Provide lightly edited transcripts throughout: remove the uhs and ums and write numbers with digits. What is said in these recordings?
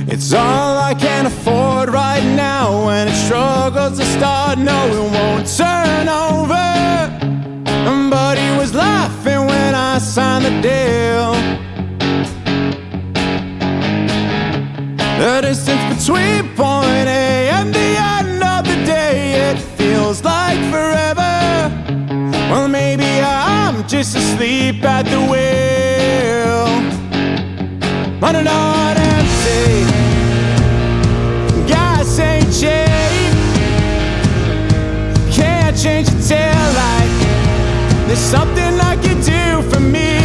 It's all I can afford right now. When it struggles to start, no, it won't turn over. But he was laughing when I signed the deal. The distance between point A and the end of the day, it feels like forever. Well, maybe I'm just asleep at the wheel, running on empty. Gas ain't cheap. Can't change the tail light. There's something I can do for me.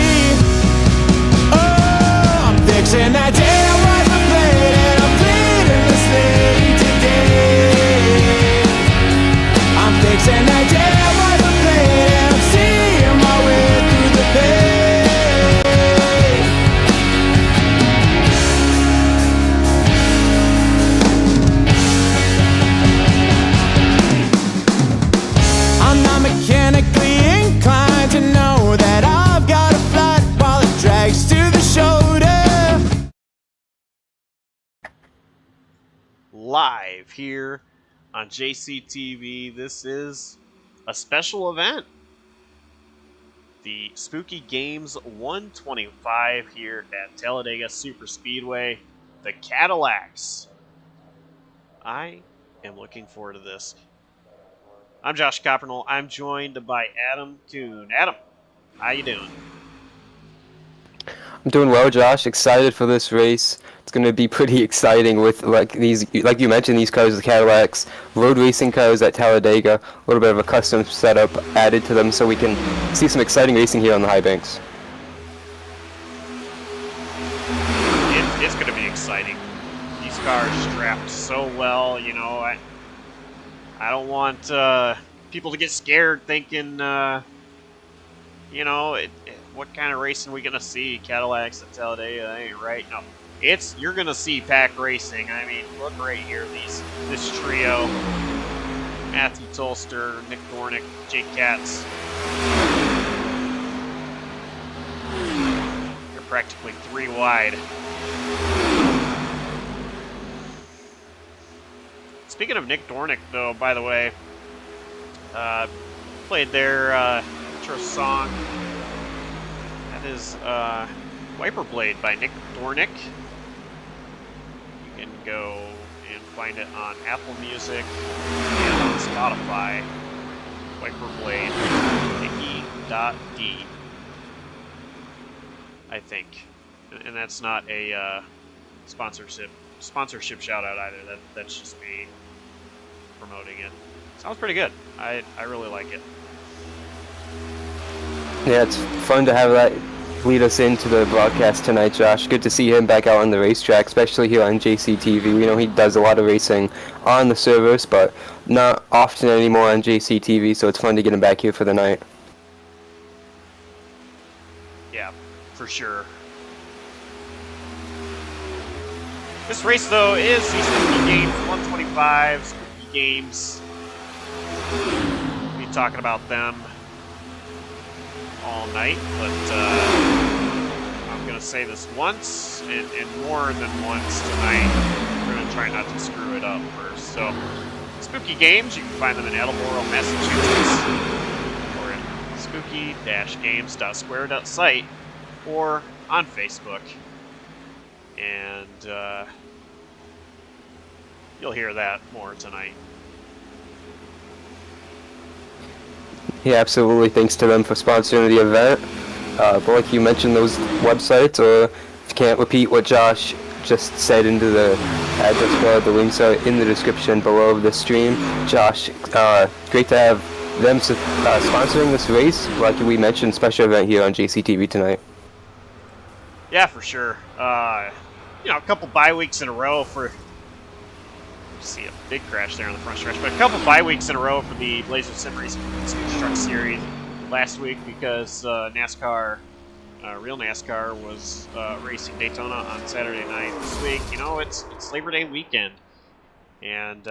Oh, I'm fixing that damn wiper blade, and I'm bleeding this late today. I'm fixing that damn wiper blade, and I'm seeing my way through the pain. I'm not mechanically inclined to know that I've got a flat while it drags to the shoulder. Live here on JCTV, this is a special event. The Spooky Games 125 here at Talladega Super Speedway. The Cadillacs. I am looking forward to this. I'm Josh Coppernell. I'm joined by Adam Kuhn. Adam, how you doing? I'm doing well, Josh. Excited for this race. It's going to be pretty exciting with like you mentioned, these cars, the Cadillacs, road racing cars at Talladega. A little bit of a custom setup added to them, so we can see some exciting racing here on the high banks. It's going to be exciting. These cars strapped so well. You know, I don't want people to get scared thinking, you know, what kind of racing are we gonna see? Cadillacs at Talladega, that ain't right. No, you're gonna see pack racing. I mean, look right here, this trio: Matthew Tolster, Nick Dornick, Jake Katz. You're practically three wide. Speaking of Nick Dornick, though, by the way, played their intro song. That is Wiper Blade by Nick Dornick. You can go and find it on Apple Music and on Spotify. Wiper Blade, Nicky.D. I think. And that's not a sponsorship shout out either. That's just me promoting it. Sounds pretty good. I really like it. Yeah, it's fun to have that lead us into the broadcast tonight, Josh. Good to see him back out on the racetrack, especially here on JCTV. We know he does a lot of racing on the servers, but not often anymore on JCTV, so it's fun to get him back here for the night. Yeah, for sure. This race, though, is the Spooky Games 125. Spooky Games. We'll be talking about them all night, but I'm going to say this once and more than once tonight. We're going to try not to screw it up first. So, Spooky Games, you can find them in Attleboro, Massachusetts, or at spooky-games.square.site, or on Facebook. And you'll hear that more tonight. Yeah, absolutely. Thanks to them for sponsoring the event. But like you mentioned, those websites, or if you can't repeat what Josh just said into the address bar, the links are in the description below the stream. Josh, great to have them sponsoring this race. Like we mentioned, special event here on JCTV tonight. Yeah, for sure. You know, a couple bye weeks in a row for... See a big crash there on the front stretch, but a couple bye weeks in a row for the Blazer Sim Racing Speed Truck Series last week because NASCAR, real NASCAR, was racing Daytona on Saturday night. This week, you know, it's Labor Day weekend, and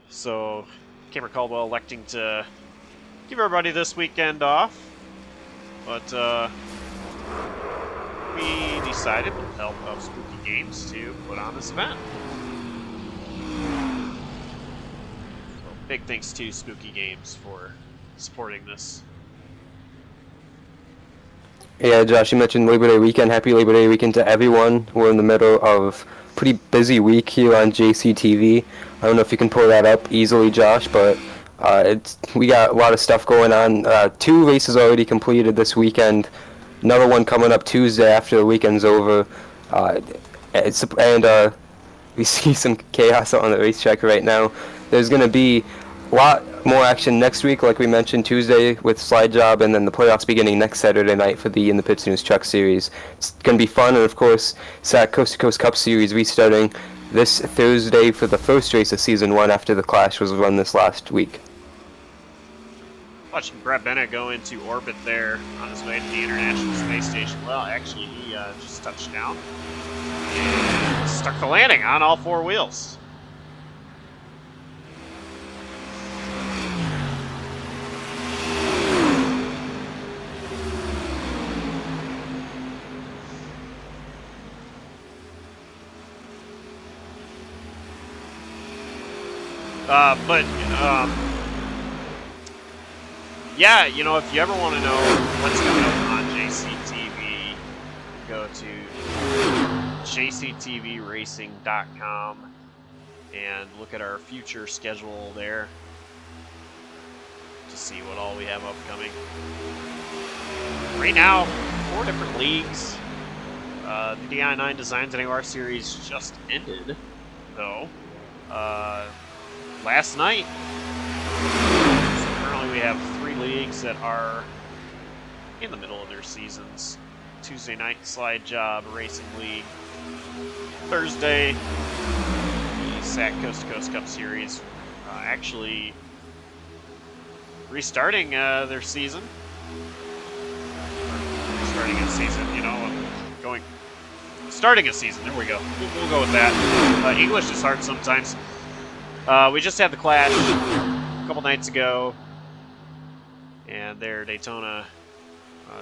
so Cameron Caldwell electing to give everybody this weekend off, but we decided, with the help of Spooky Games, to put on this event. So big thanks to Spooky Games for supporting this. Yeah, Josh, you mentioned Labor Day weekend. Happy Labor Day weekend to everyone. We're in the middle of a pretty busy week here on JCTV. I don't know if you can pull that up easily, Josh, but we got a lot of stuff going on. 2 races already completed this weekend. Another one coming up Tuesday after the weekend's over. We see some chaos on the racetrack right now. There's going to be a lot more action next week, like we mentioned, Tuesday with Slide Jawb, and then the playoffs beginning next Saturday night for the In the Pits News Truck Series. It's going to be fun, and of course, SAAC Coast to Coast Cup Series restarting this Thursday for the first race of Season 1 after the Clash was run this last week. Watching Brett Bennett go into orbit there on his way to the International Space Station. Well, actually, he just touched down and stuck the landing on all 4 wheels. Yeah, you know, if you ever want to know what's coming up on JCTV, go to jctvracing.com and look at our future schedule there to see what all we have upcoming. Right now, 4 different leagues. The DI9 Designs and AR series just ended, though. Last night. So currently we have 3 leagues that are in the middle of their seasons. Tuesday night, Slide Jawb Racing League. Thursday, the SAAC Coast to Coast Cup Series. Actually restarting their season. Starting a season, you know, starting a season, there we go. We'll go with that. English is hard sometimes. We just had the Clash a couple nights ago, and their Daytona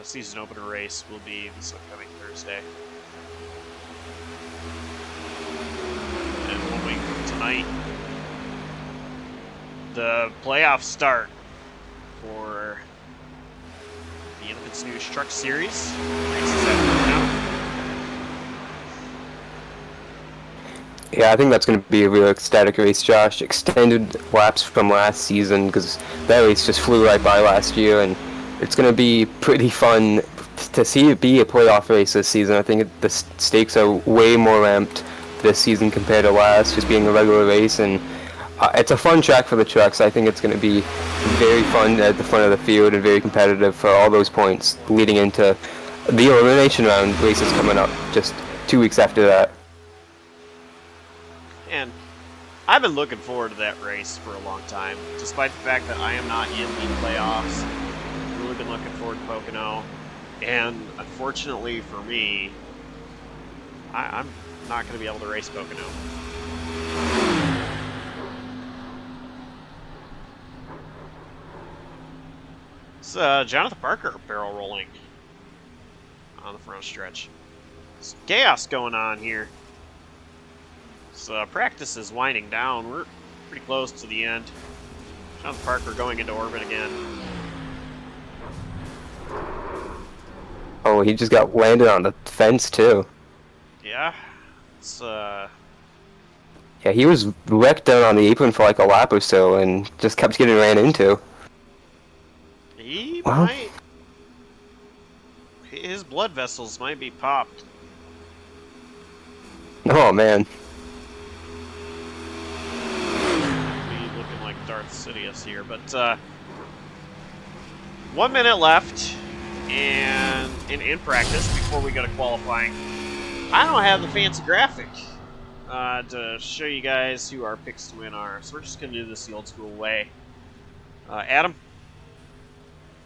season opener race will be this upcoming Thursday. And 1 week from tonight, the playoffs start for the In the Pits News Truck Series. Races at Pocono. Yeah, I think that's going to be a real ecstatic race, Josh. Extended laps from last season, because that race just flew right by last year, and it's going to be pretty fun to see it be a playoff race this season. I think the stakes are way more ramped this season compared to last, just being a regular race, and it's a fun track for the trucks. I think it's going to be very fun at the front of the field and very competitive for all those points leading into the elimination round races coming up just 2 weeks after that. And I've been looking forward to that race for a long time, despite the fact that I am not in the playoffs. I've really been looking forward to Pocono, and unfortunately for me, I'm not going to be able to race Pocono. It's Jonathan Parker barrel rolling on the front stretch. Some chaos going on here. So practice is winding down. We're pretty close to the end. Jonathan Parker going into orbit again. Oh, he just got landed on the fence too. Yeah, it's Yeah, he was wrecked down on the apron for like a lap or so, and just kept getting ran into. He might. His blood vessels might be popped. Oh man. Darth Sidious here, but 1 minute left and in practice before we go to qualifying. I don't have the fancy graphic to show you guys who our picks to win are, so we're just going to do this the old school way. Adam,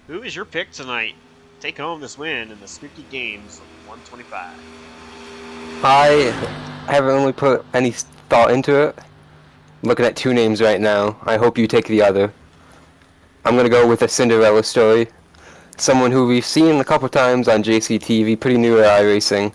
who is your pick tonight? Take home this win in the Spooky Games 125. I haven't really put any thought into it. I'm looking at 2 names right now. I hope you take the other. I'm going to go with a Cinderella story. someone who we've seen a couple times on JCTV, pretty new at iRacing.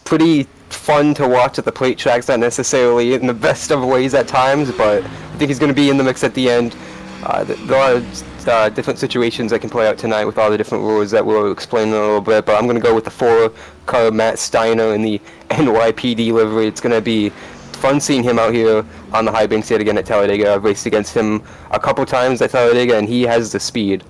Pretty fun to watch at the plate tracks, not necessarily in the best of ways at times, but I think he's going to be in the mix at the end. There are a lot of different situations that can play out tonight with all the different rules that we'll explain in a little bit, but I'm going to go with the 4-car Matt Steiner in the NYPD livery. It's going to be fun seeing him out here on the high banks yet again at Talladega. I've raced against him a couple times at Talladega, and he has the speed.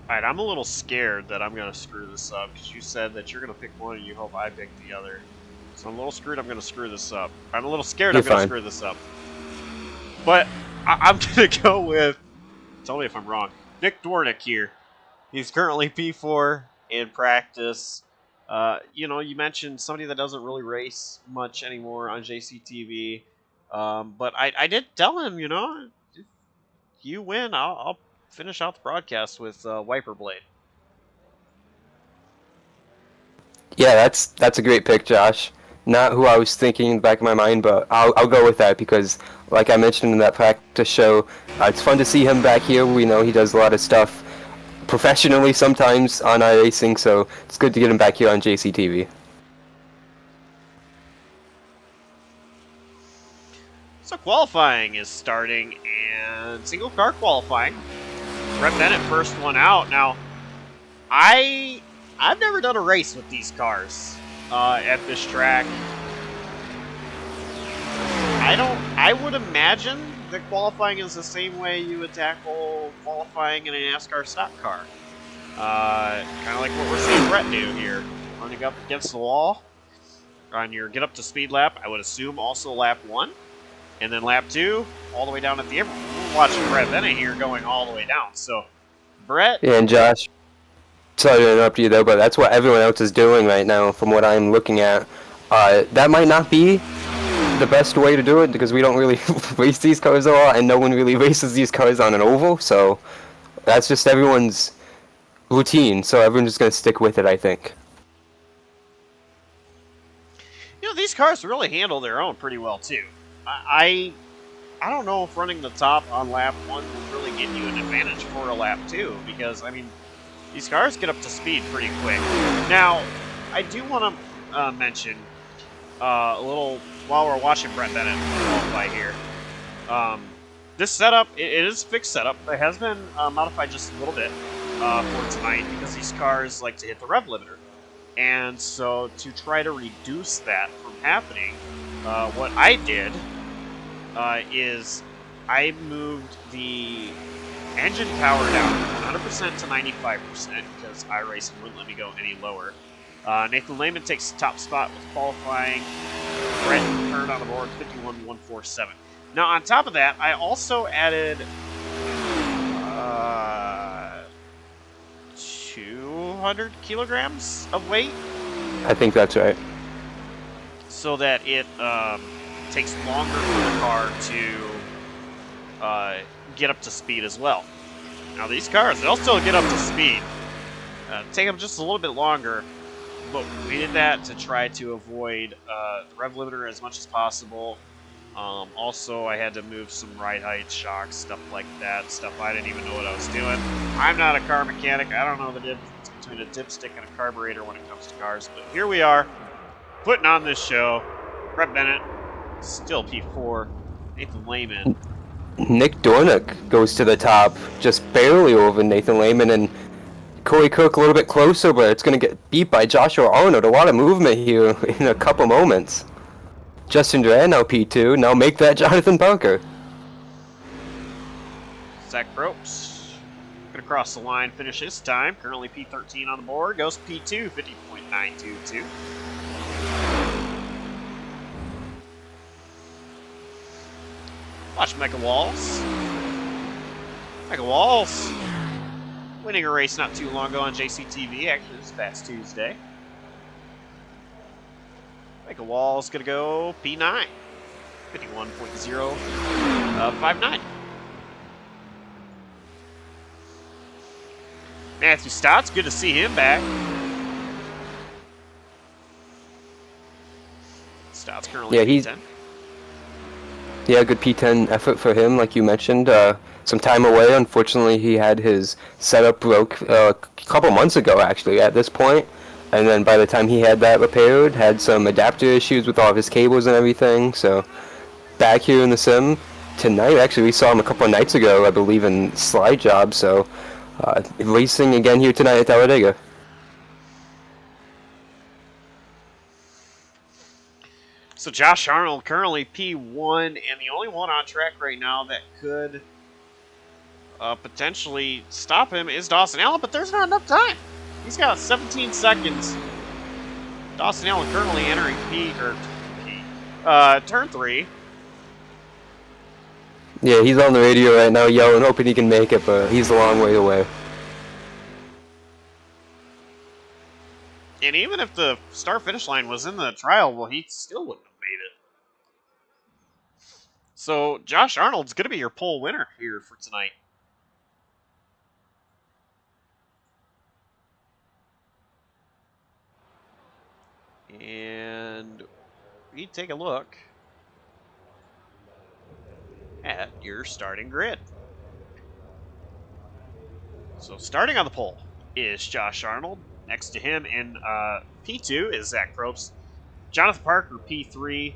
Alright, I'm a little scared that I'm going to screw this up, because you said that you're going to pick one and you hope I pick the other. So I'm a little screwed I'm going to screw this up. I'm a little scared I'm going to screw this up. But I'm going to go with, tell me if I'm wrong, Nick Dornick here. He's currently P4 in practice. You know, you mentioned somebody that doesn't really race much anymore on JCTV. But I did tell him, you know, if you win, I'll finish out the broadcast with Wiper Blade. Yeah, that's a great pick, Josh. Not who I was thinking in the back of my mind, but I'll go with that because, like I mentioned in that practice show, it's fun to see him back here. We know he does a lot of stuff professionally sometimes on iRacing, so it's good to get him back here on JCTV. So qualifying is starting, and single car qualifying. Brett Bennett first one out. Now, I've never done a race with these cars at this track. I would imagine that qualifying is the same way you would tackle qualifying in a NASCAR stock car. Kind of like what we're seeing Brett do here. Running up against the wall on your get up to speed lap, I would assume also lap 1. And then lap 2, all the way down at the end. We're watching Brett Bennett here going all the way down. So, Brett... Yeah, and Josh, sorry to interrupt you though, but that's what everyone else is doing right now from what I'm looking at. That might not be the best way to do it because we don't really race these cars a lot and no one really races these cars on an oval, so that's just everyone's routine, so everyone's just going to stick with it, I think. You know, these cars really handle their own pretty well too. I don't know if running the top on lap 1 will really give you an advantage for a lap 2 because, I mean, these cars get up to speed pretty quick. Now, I do want to mention a little, while we're watching Brett Bennett qualify here, this setup, it is a fixed setup. It has been modified just a little bit for tonight because these cars like to hit the rev limiter. And so to try to reduce that from happening, what I did is I moved the engine power down 100% to 95% because iRacing wouldn't let me go any lower. Nathan Lehman takes the top spot with qualifying. Brett turned on the board 51.147. Now on top of that, I also added 200 kilograms of weight. I think that's right. So that it takes longer for the car to get up to speed as well. Now these cars, they'll still get up to speed. Take them just a little bit longer, but we did that to try to avoid the rev limiter as much as possible. Also, I had to move some ride height, shocks, stuff like that, stuff I didn't even know what I was doing. I'm not a car mechanic. I don't know the difference between a dipstick and a carburetor when it comes to cars, but here we are, putting on this show. Brett Bennett, still P4. Nathan Lehman. Nick Dornick goes to the top, just barely over Nathan Lehman, and Corey Cook a little bit closer, but it's going to get beat by Joshua Arnold. A lot of movement here in a couple moments. Justin Duran now P2, now make that Jonathan Bunker. Zach Probst going to cross the line, finish his time. Currently P13 on the board, goes P2, 50.922. Watch Micah Walls. Micah Walls winning a race not too long ago on JCTV, actually this past Tuesday. Micah Walls gonna go P9, 51.059. Matthew Stott's good to see him back. Stott's currently P10. Yeah, good P10 effort for him, like you mentioned. some time away. Unfortunately, he had his setup broke a couple months ago, actually, at this point. And then by the time he had that repaired, had some adapter issues with all of his cables and everything. So back here in the sim tonight. Actually, we saw him a couple of nights ago, I believe, in Slide Jawb. So racing again here tonight at Talladega. So Josh Arnold currently P1, and the only one on track right now that could potentially stop him is Dawson Allen, but there's not enough time. He's got 17 seconds. Dawson Allen currently entering turn 3. Yeah, he's on the radio right now yelling, hoping he can make it, but he's a long way away. And even if the start-finish line was in the trial, well, he still wouldn't have made it. So Josh Arnold's going to be your pole winner here for tonight. And we take a look at your starting grid. So starting on the pole is Josh Arnold. Next to him in P2 is Zach Probst. Jonathan Parker, P3.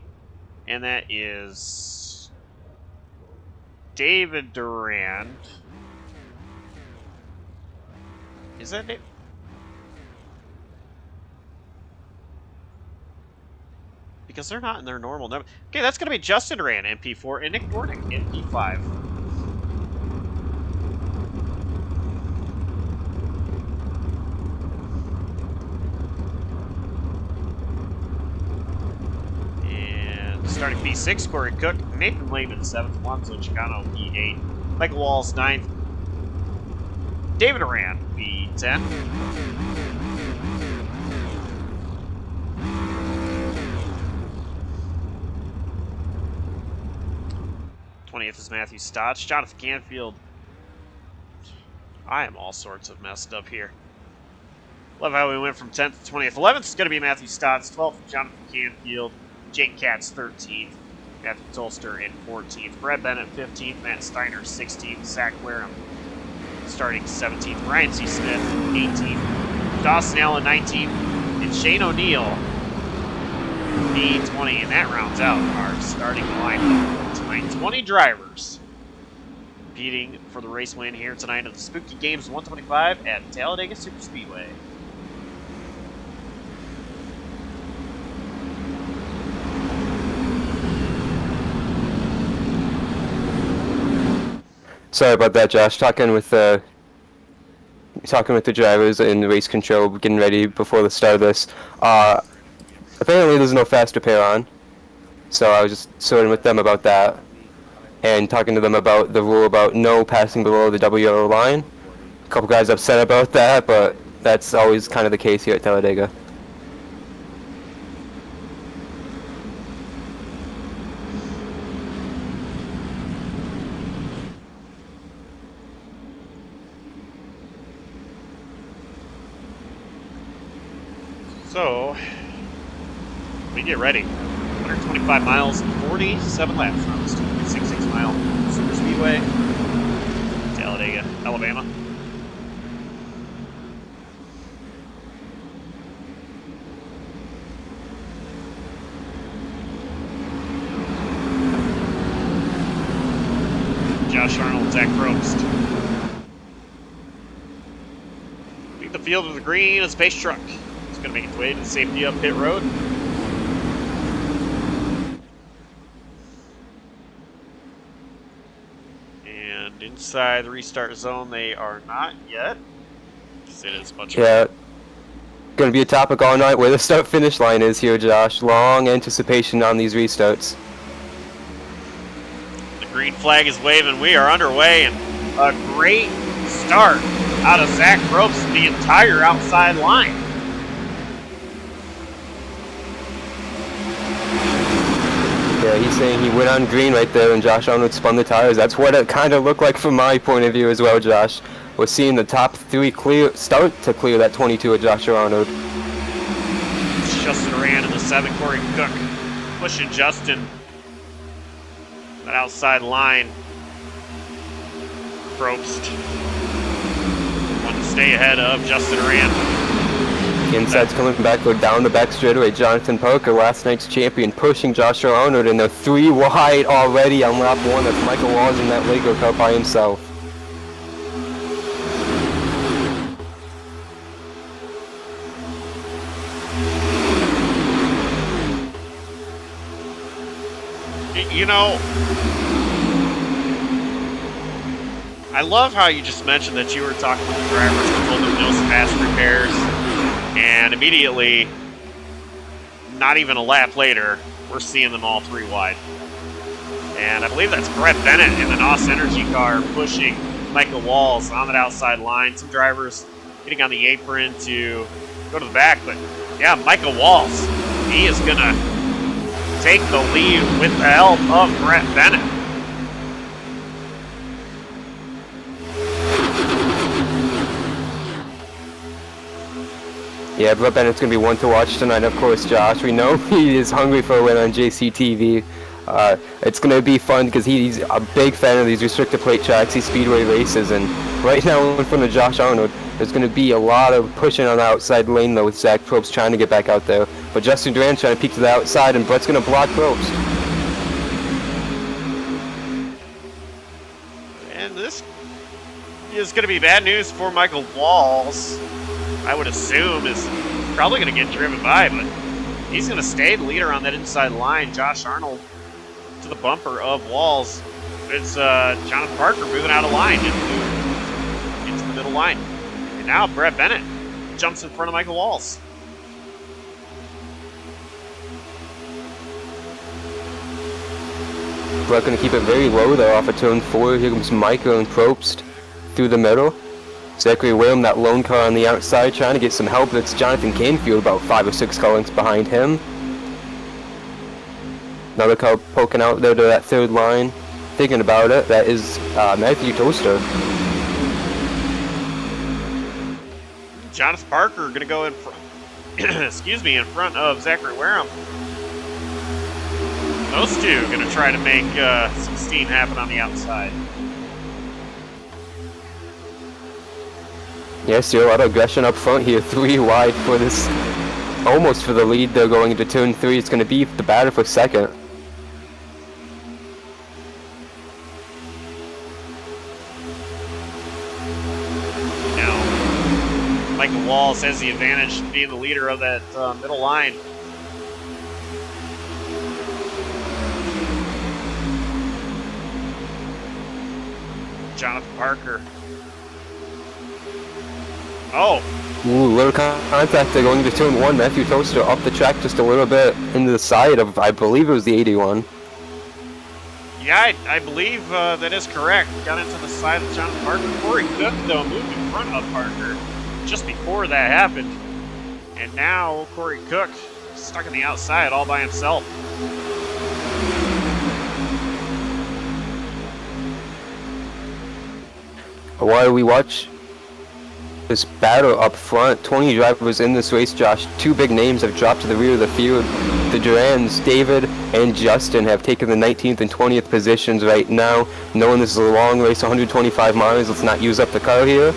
And that is David Durand. Is that it? Because they're not in their normal number. Okay, that's going to be Justin Durand in P4 and Nick Dornick in P5. And starting P6, Corey Cook, Nathan Lehman 7th, Alonso Chicano P8, Michael Walls 9th, David Durand P10. 20th is Matthew Stotts. Jonathan Canfield. I am all sorts of messed up here. Love how we went from 10th to 20th. 11th is going to be Matthew Stotts. 12th, Jonathan Canfield. Jake Katz, 13th. Matthew Tolster in 14th. Brett Bennett, 15th. Matt Steiner, 16th. Zach Wareham starting 17th. Ryan C. Smith, 18th. Dawson Allen, 19th. And Shane O'Neill, P20. And that rounds out our starting lineup. 20 drivers competing for the race win here tonight at the Spooky Games 125 at Talladega Superspeedway. Sorry about that, Josh. Talking with the drivers in the race control, getting ready before the start of this. Apparently, there's no fast repair on. So I was just sorting with them about that and talking to them about the rule about no passing below the double yellow line. A couple guys upset about that, but that's always kind of the case here at Talladega. So, we get ready. 125 miles, 47 laps on this 2.66 mile super speedway, Talladega, Alabama. Josh Arnold, Zach Probst. Lead the field with the green, a space truck. It's going to make its way to the safety up pit road. Inside the restart zone, they are not yet. It is much. Yeah, going to be a topic all night where the start-finish line is here, Josh. Long anticipation on these restarts. The green flag is waving. We are underway, and a great start out of Zach Probst, the entire outside line. Yeah, he's saying he went on green right there and Josh Arnold spun the tires. That's what it kind of looked like from my point of view as well, Josh. We're seeing the top three start to clear that 22 of Josh Arnold. Justin Durand in the 7, Corey Cook pushing Justin that outside line. Probst. One to stay ahead of Justin Rand. Inside's coming back, go down the back straightaway. Jonathan Parker, last night's champion, pushing Joshua Arnold, and they're 3 wide already on lap 1. That's Michael Walls in that Lego car by himself. You know, I love how you just mentioned that you were talking with the drivers and told them no fast repairs, and immediately, not even a lap later, we're seeing them all 3 wide. And I believe that's Brett Bennett in the NOS Energy car pushing Michael Walls on that outside line. Some drivers getting on the apron to go to the back, but yeah, Michael Walls, he is going to take the lead with the help of Brett Bennett. Yeah, Brett Bennett's going to be one to watch tonight, of course, Josh. We know he is hungry for a win on JCTV. It's going to be fun because he's a big fan of these restricted plate tracks, these speedway races, and right now in front of Josh Arnold, there's going to be a lot of pushing on the outside lane, though, with Zach Probst trying to get back out there. But Justin Duran trying to peek to the outside, and Brett's going to block Probst. And this is going to be bad news for Michael Walls. I would assume is probably going to get driven by, but he's going to stay the leader on that inside line. Josh Arnold to the bumper of Walls. It's Jonathan Parker moving out of line into the middle line. And now Brett Bennett jumps in front of Michael Walls. Brett going to keep it very low there off of turn 4. Here comes Michael and Probst through the middle. Zachary William, that lone car on the outside, trying to get some help. That's Jonathan Canfield, about 5 or 6 car lengths behind him. Another car poking out there to that third line. Thinking about it, that is Matthew Toaster. Jonathan Parker going to go in front, excuse me, in front of Zachary Wareham. Those two going to try to make some steam happen on the outside. Yeah, still a lot of aggression up front here. 3 wide for this, almost for the lead. They're going into turn 3. It's going to be the battle for second. Now, Michael Walls has the advantage of being the leader of that middle line. Jonathan Parker. Oh. Ooh, little contact there going into turn 1. Matthew Toaster up the track just a little bit into the side of, I believe it was the 81. Yeah, I believe that is correct. Got into the side of Jonathan Parker. Corey Cook, though, moved in front of Parker just before that happened. And now Corey Cook stuck on the outside all by himself. While we watch this battle up front, 20 drivers in this race, Josh. 2 big names have dropped to the rear of the field. The Durans, David and Justin, have taken the 19th and 20th positions right now. Knowing this is a long race, 125 miles, let's not use up the car here.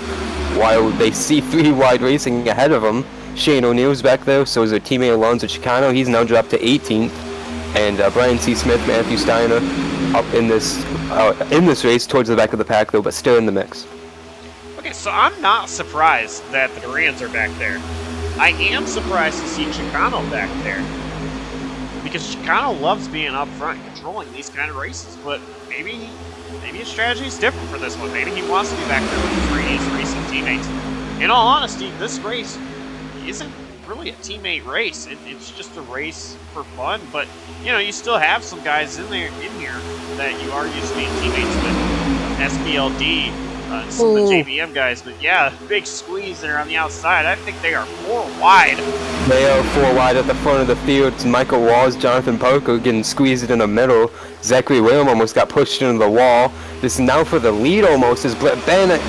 While they see 3 wide racing ahead of them, Shane O'Neill's back there, so is their teammate Alonzo Chicano. He's now dropped to 18th. And Brian C. Smith, Matthew Steiner up in this race towards the back of the pack, though, but still in the mix. Okay, so I'm not surprised that the Durans are back there. I am surprised to see Chicano back there. Because Chicano loves being up front, controlling these kind of races, but maybe his strategy is different for this one. Maybe he wants to be back there with his racing teammates. In all honesty, this race isn't really a teammate race. It's just a race for fun, but you still have some guys in here that you are used to being teammates with. SBLD, some of the JBM guys, but yeah, big squeeze there on the outside. I think they are 4 wide. They are 4 wide at the front of the field. It's Michael Walls, Jonathan Parker getting squeezed in the middle. Zachary William almost got pushed into the wall. This is now for the lead almost as Brett Bennett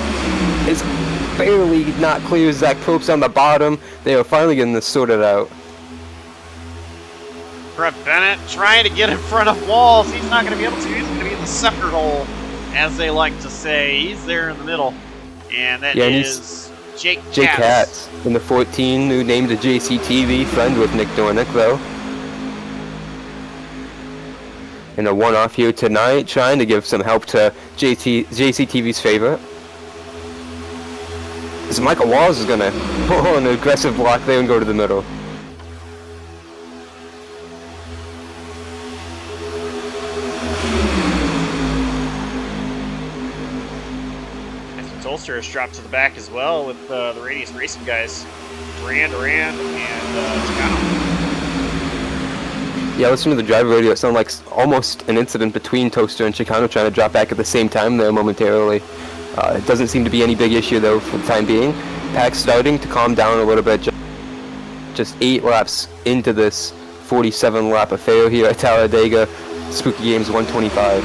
is barely not clear. Zach Probst on the bottom. They are finally getting this sorted out. Brett Bennett trying to get in front of Walls. He's not going to be able to. He's going to be in the center hole. as they like to say, he's there in the middle. And that is Jake Katz in the 14, who named a JCTV, friend with Nick Dornick, though. In a one-off here tonight, trying to give some help to JCTV's favorite. As Michael Walls is going to pull an aggressive block there and go to the middle. Ulster has dropped to the back as well with the Radius Racing guys. Duran, and Chicano. Yeah, listen to the driver radio. It sounded like almost an incident between Toaster and Chicano trying to drop back at the same time there momentarily. It doesn't seem to be any big issue though for the time being. Pack's starting to calm down a little bit. Just 8 laps into this 47 lap affair here at Talladega. Spooky Games 125.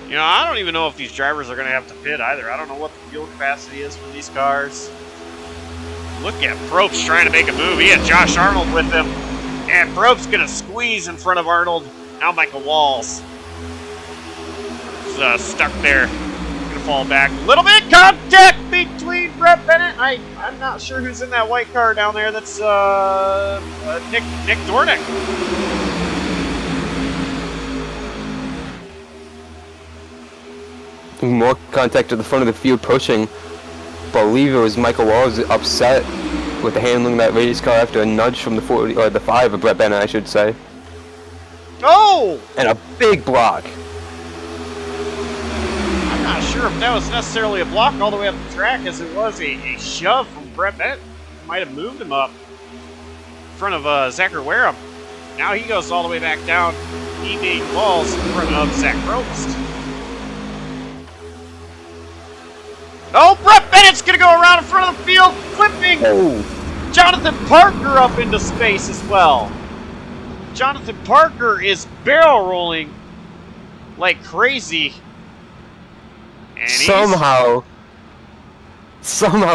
You know, I don't even know if these drivers are going to have to pit either. I don't know what the fuel capacity is for these cars. Look at Probst trying to make a move. He had Josh Arnold with him. And Probst's going to squeeze in front of Arnold. Now Michael Walls is stuck there. Going to fall back a little bit. Contact between Brett Bennett. I'm not sure who's in that white car down there. That's Nick Dornick. More contact at the front of the field pushing. Believe it was Michael Walls upset with the handling of that race car after a nudge from the 40 or the 5 of Brett Bennett, I should say. Oh! And a big block. I'm not sure if that was necessarily a block all the way up the track, as it was a shove from Brett Bennett. Might have moved him up in front of Zachary Wareham. Now he goes all the way back down. He being Walls in front of Zach Probst. Oh, Brett Bennett's going to go around in front of the field, flipping Jonathan Parker up into space as well. Jonathan Parker is barrel rolling like crazy. And somehow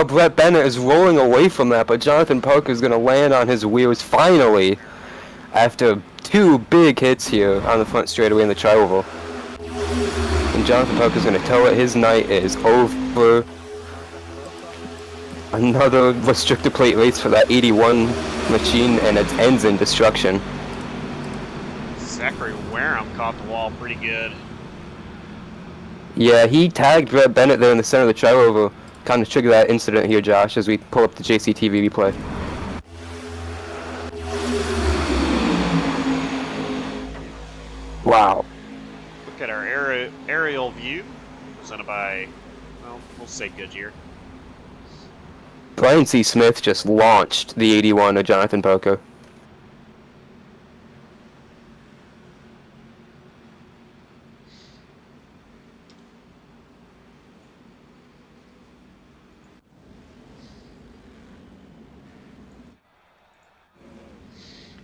Brett Bennett is rolling away from that, but Jonathan Parker is going to land on his wheels finally after 2 big hits here on the front straightaway in the tri-oval. And Jonathan Parker's going to tell it his night is over. Another restrictor plate race for that 81 machine, and it ends in destruction. Zachary Wareham caught the wall pretty good. Yeah, he tagged Brett Bennett there in the center of the tri-oval. Kind of triggered that incident here, Josh, as we pull up the JCTV replay. Wow. Look at our aerial view, presented by, well, we'll say Goodyear. Brian C. Smith just launched the 81 of Jonathan Parker.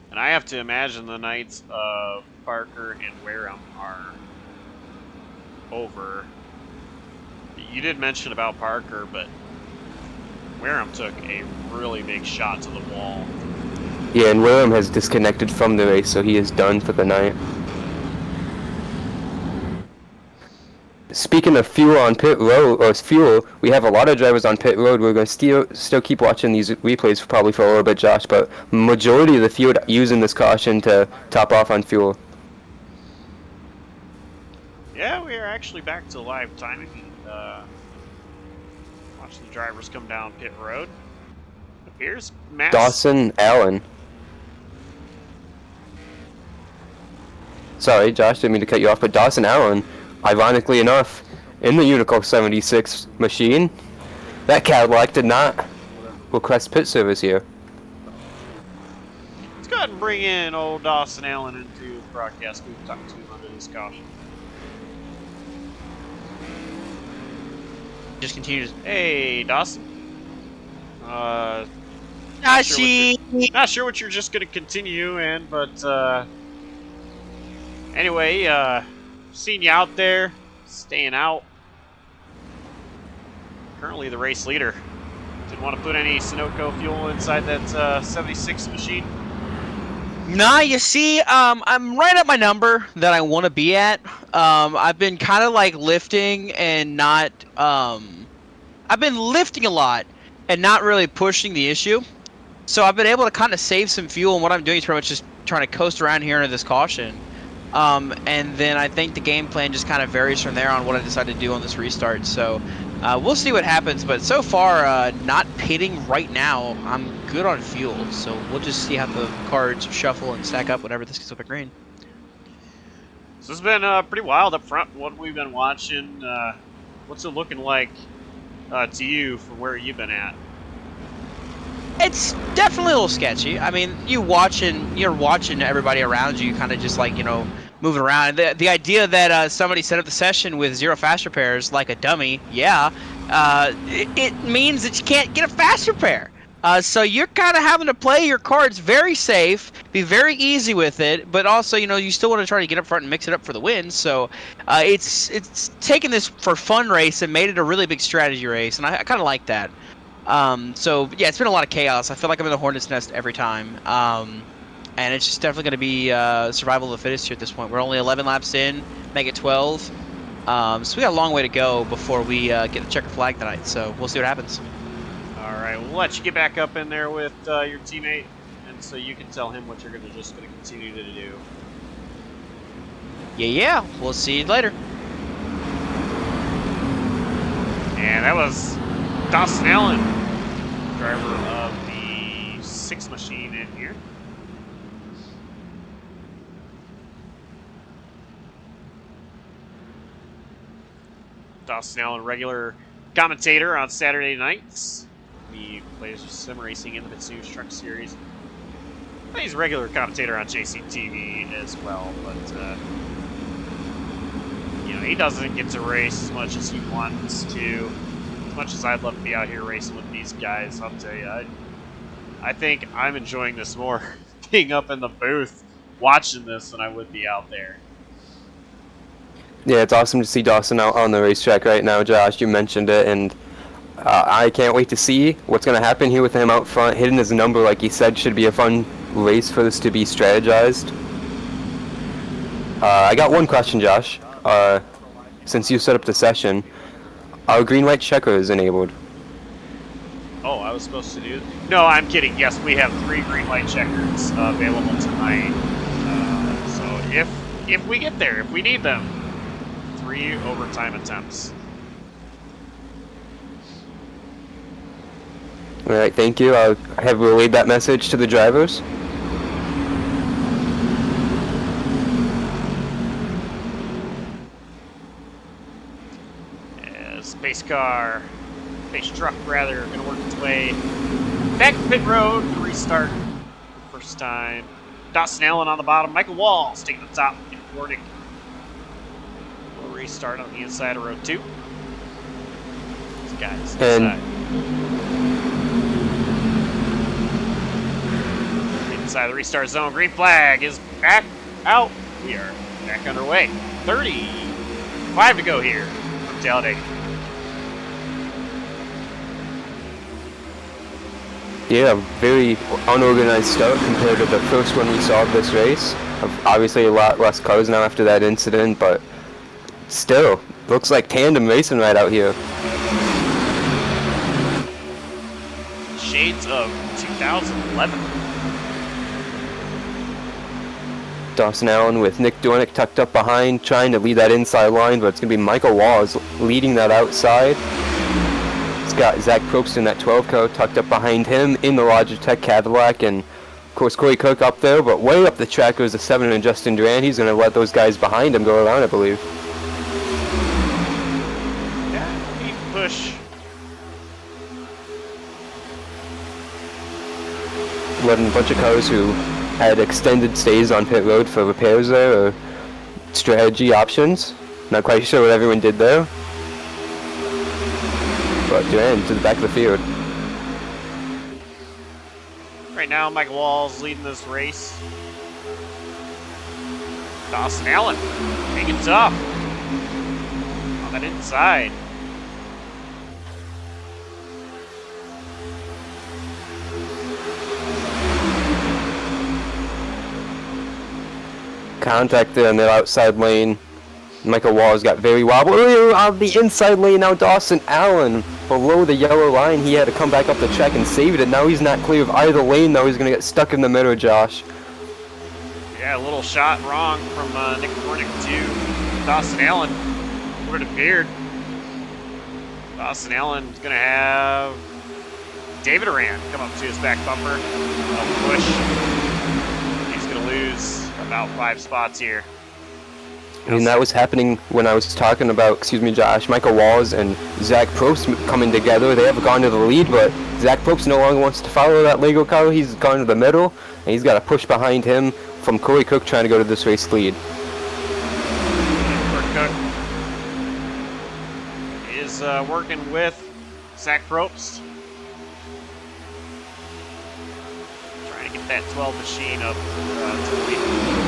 And I have to imagine the nights of Parker and Wareham are over. You did mention about Parker, but Wareham took a really big shot to the wall. Yeah, and Wareham has disconnected from the race, so he is done for the night. Speaking of fuel on pit road, or fuel, we have a lot of drivers on pit road. We're going to still keep watching these replays probably for a little bit, Josh, but majority of the field using this caution to top off on fuel. Yeah, we are actually back to live timing. Watch the drivers come down pit road. Here's Matt. Dawson Allen. Sorry, Josh, didn't mean to cut you off, but Dawson Allen, ironically enough, in the Unico 76 machine, that Cadillac did not request pit service here. Let's go ahead and bring in old Dawson Allen into the broadcast. We can talk to him under this caution. Just continues. Hey, Dawson. Not sure what you're just going to continue in, but anyway, seen you out there, staying out. Currently the race leader. Didn't want to put any Sunoco fuel inside that 76 machine. Nah, you see, I'm right at my number that I want to be at. I've been kind of like lifting and not, I've been lifting a lot and not really pushing the issue. So I've been able to kind of save some fuel, and what I'm doing is pretty much just trying to coast around here into this caution. And then I think the game plan just kind of varies from there on what I decide to do on this restart. So we'll see what happens. But so far, not pitting right now. I'm good on fuel. So we'll just see how the cards shuffle and stack up whenever this gets up at green. So it's been pretty wild up front. What we've been watching. What's it looking like to you from where you've been at? It's definitely a little sketchy. I mean, you're watching everybody around you kind of just like, moving around. The idea that somebody set up the session with 0 fast repairs like a dummy, yeah, it means that you can't get a fast repair. So you're kind of having to play your cards very safe, be very easy with it, but also, you still want to try to get up front and mix it up for the win. So it's taken this for fun race and made it a really big strategy race, and I kind of like that. So yeah, it's been a lot of chaos. I feel like I'm in the hornet's nest every time. And it's just definitely going to be survival of the fittest here at this point. We're only 11 laps in, make it 12. So we got a long way to go before we get the checker flag tonight. So we'll see what happens. All right, we'll let you get back up in there with your teammate, and so you can tell him what you're just going to continue to do. Yeah. We'll see you later. And that was Dawson Allen, driver of the 6 machine in here. Dawson Allen, regular commentator on Saturday nights. He plays sim racing in the Mitsubishi Truck Series. He's a regular commentator on JCTV as well, but he doesn't get to race as much as he wants to. As much as I'd love to be out here racing with these guys, I'll tell you, I think I'm enjoying this more being up in the booth watching this than I would be out there. Yeah, it's awesome to see Dawson out on the racetrack right now, Josh. You mentioned it, and I can't wait to see what's going to happen here with him out front. Hitting his number, like he said, should be a fun race for this to be strategized. I got one question, Josh. Since you set up the session, are green light checkers enabled? Oh, I was supposed to do... No, I'm kidding. Yes, we have 3 green light checkers available tonight. So if we get there, if we need them, 3 overtime attempts. All right, thank you. I have relayed that message to the drivers. Space truck rather, going to work its way back to pit road to restart first time. Dawson Allen on the bottom, Michael Walls taking the top in Warnick. We'll restart on the inside of road 2. These guys inside the restart zone. Green flag is back out. We are back underway. 35 to go here from Talladega. Yeah, very unorganized start compared to the first one we saw of this race. Obviously a lot less cars now after that incident, but still, looks like tandem racing right out here. Shades of 2011. Dawson Allen with Nick Dornick tucked up behind, trying to lead that inside line, but it's going to be Michael Walls leading that outside. He's got Zach Probst in that 12 car tucked up behind him in the Logitech Cadillac, and of course Corey Cook up there, but way up the track goes the 7 and Justin Durant. He's going to let those guys behind him go around, I believe. Yeah, deep push. Letting a bunch of cars who had extended stays on pit road for repairs there, or strategy options. Not quite sure what everyone did there. But Durant to the back of the field. Right now, Michael Walls leading this race. Dawson Allen hanging tough on that inside. contact there in the outside lane. Michael Walls got very wobbly on the inside lane. Now Dawson Allen below the yellow line. He had to come back up the track and save it. Now he's not clear of either lane though. He's going to get stuck in the middle, Josh. Yeah, a little shot wrong from Nick Dornick to Dawson Allen. What it appeared. Dawson Allen's going to have David Arand come up to his back bumper. A push. He's going to lose about 5 spots here. I mean, that was happening when I was talking about, Josh, Michael Walls and Zach Probst coming together. They have gone to the lead, but Zach Probst no longer wants to follow that Lego car. He's gone to the middle, and he's got to push behind him from Corey Cook trying to go to this race lead. Corey Cook is working with Zach Probst. Trying to get that 12 machine up to the lead.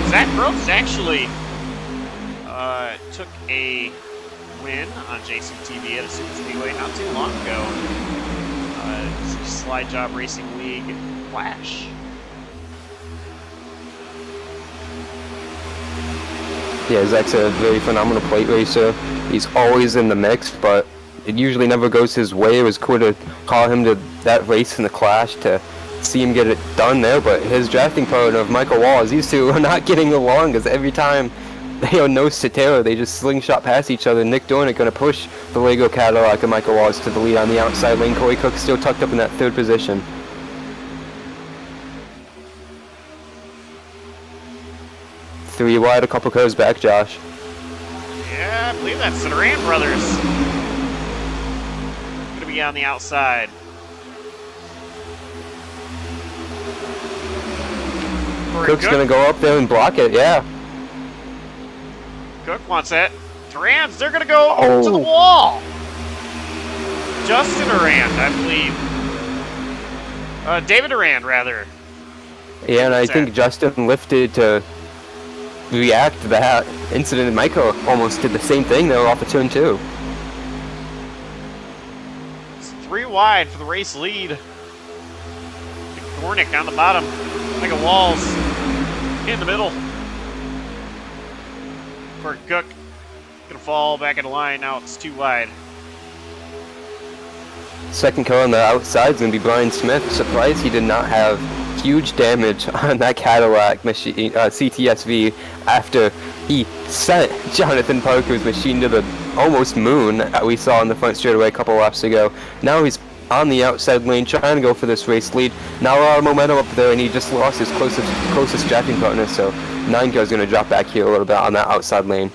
Zach Probst actually took a win on JCTV at a super speedway not too long ago. Slide Jawb Racing League Flash. Yeah, Zach's a very phenomenal plate racer. He's always in the mix, but it usually never goes his way. It was cool to call him to that race in the Clash to see him get it done there, but his drafting partner of Michael Walls, these two are not getting along because every time they are nose to tail, they just slingshot past each other. Nick Dornick going to push the Lego Cadillac and Michael Walls to the lead on the outside lane. Corey Cook still tucked up in that 3rd position. Three wide, a couple cars back, Josh. Yeah, I believe that's the Duran brothers. Going to be on the outside. Cook's going to go up there and block it, yeah. Cook wants it. Durans, they're going to go to the wall. Justin Durand, I believe. David Durand, rather. Yeah, and I think Justin lifted to react to that incident. And Michael almost did the same thing though off of turn 2. It's 3 wide for the race lead. Dornick on the bottom. Michael Walls in the middle. For Cook, gonna fall back in the line. Now it's 2 wide. Second car on the outside is gonna be Brian Smith. Surprised he did not have huge damage on that Cadillac machine, CTS-V, after he sent Jonathan Parker's machine to the almost moon that we saw in the front straightaway a couple laps ago. Now he's on the outside lane trying to go for this race lead. Now a lot of momentum up there, and he just lost his closest drafting partner, so 9 car's going to drop back here a little bit on that outside lane.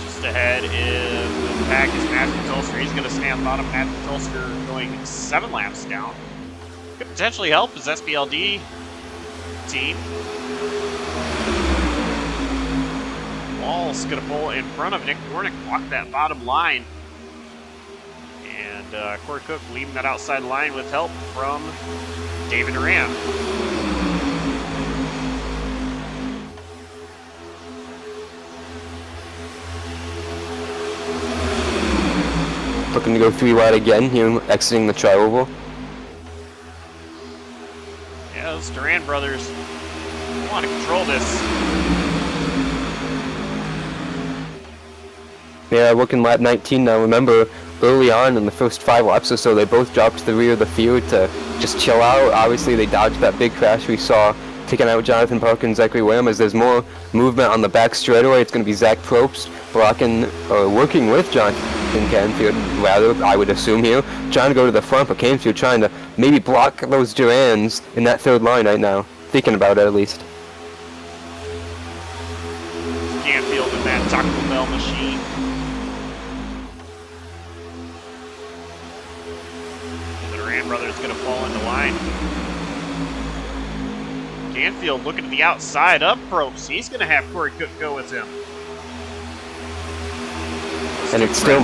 Just ahead is the pack is Matthew Tolster. He's going to stay on bottom. Matthew Tolster going 7 laps down. Could potentially help his SBLD team. Wall's going to pull in front of Nick Dornick, block that bottom line. And Corey Cook leaving that outside line with help from David Durand. Looking to go 3 wide again here, exiting the tri-oval. Yeah, those Durand brothers want to control this. Yeah, working lap 19 now. Remember, early on in the first 5 laps or so, they both dropped to the rear of the field to just chill out. Obviously, they dodged that big crash we saw, taking out Jonathan Parker and Zachary Wham. As there's more movement on the back straightaway, it's going to be Zach Probst blocking, working with Jonathan Canfield, rather, I would assume here, trying to go to the front, but Canfield trying to maybe block those Durans in that 3rd line right now. Thinking about it, at least. Canfield in that Taco Bell machine. The Durand brothers going to fall into line. Canfield looking to the outside of Probst. He's going to have Corey Cook go with him. And it's still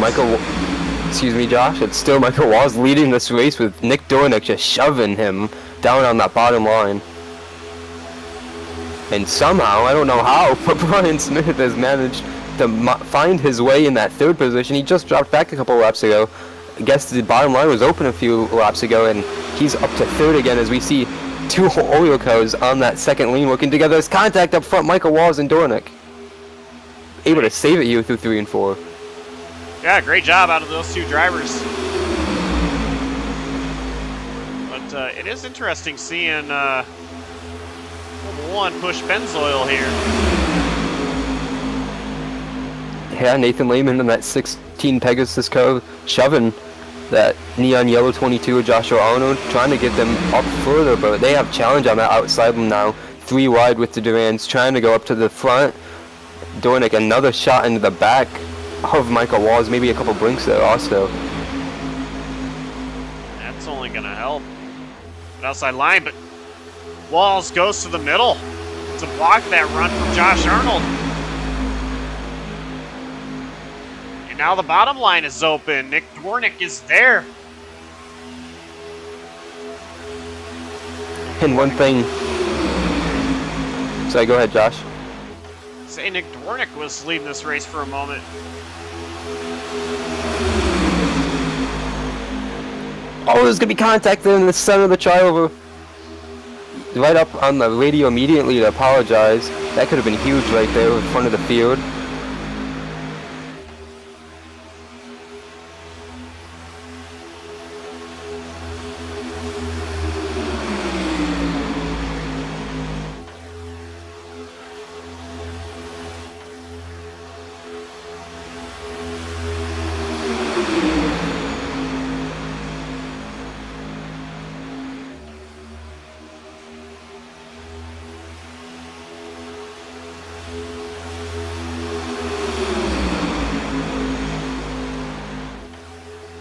Josh, it's still Michael Walls leading this race with Nick Dornick just shoving him down on that bottom line. And somehow, I don't know how, but Brian Smith has managed to find his way in that 3rd position. He just dropped back a couple laps ago. I guess the bottom line was open a few laps ago, and he's up to 3rd again as we see two oil cars on that second lane working together. There's contact up front. Michael Walls and Dornick able to save it here through 3 and 4. Yeah, great job out of those two drivers. But it is interesting seeing Formula 1 push Pennzoil here. Yeah, Nathan Lehman in that 16 Pegasus car shoving that neon yellow 22 of Joshua Arnold, trying to get them up further, but they have challenge on that outside one now. 3 wide with the Durans, trying to go up to the front. Dornick, another shot into the back of Michael Walls, maybe a couple brinks there also. That's only going to help. But outside line, but Walls goes to the middle to block that run from Josh Arnold. And now the bottom line is open. Nick Dornick is there. And one thing... Sorry, go ahead, Josh. Say Nick Dornick was leading this race for a moment. Oh, there's going to be contact there in the center of the triover. Right up on the radio immediately to apologize. That could have been huge right there in front of the field.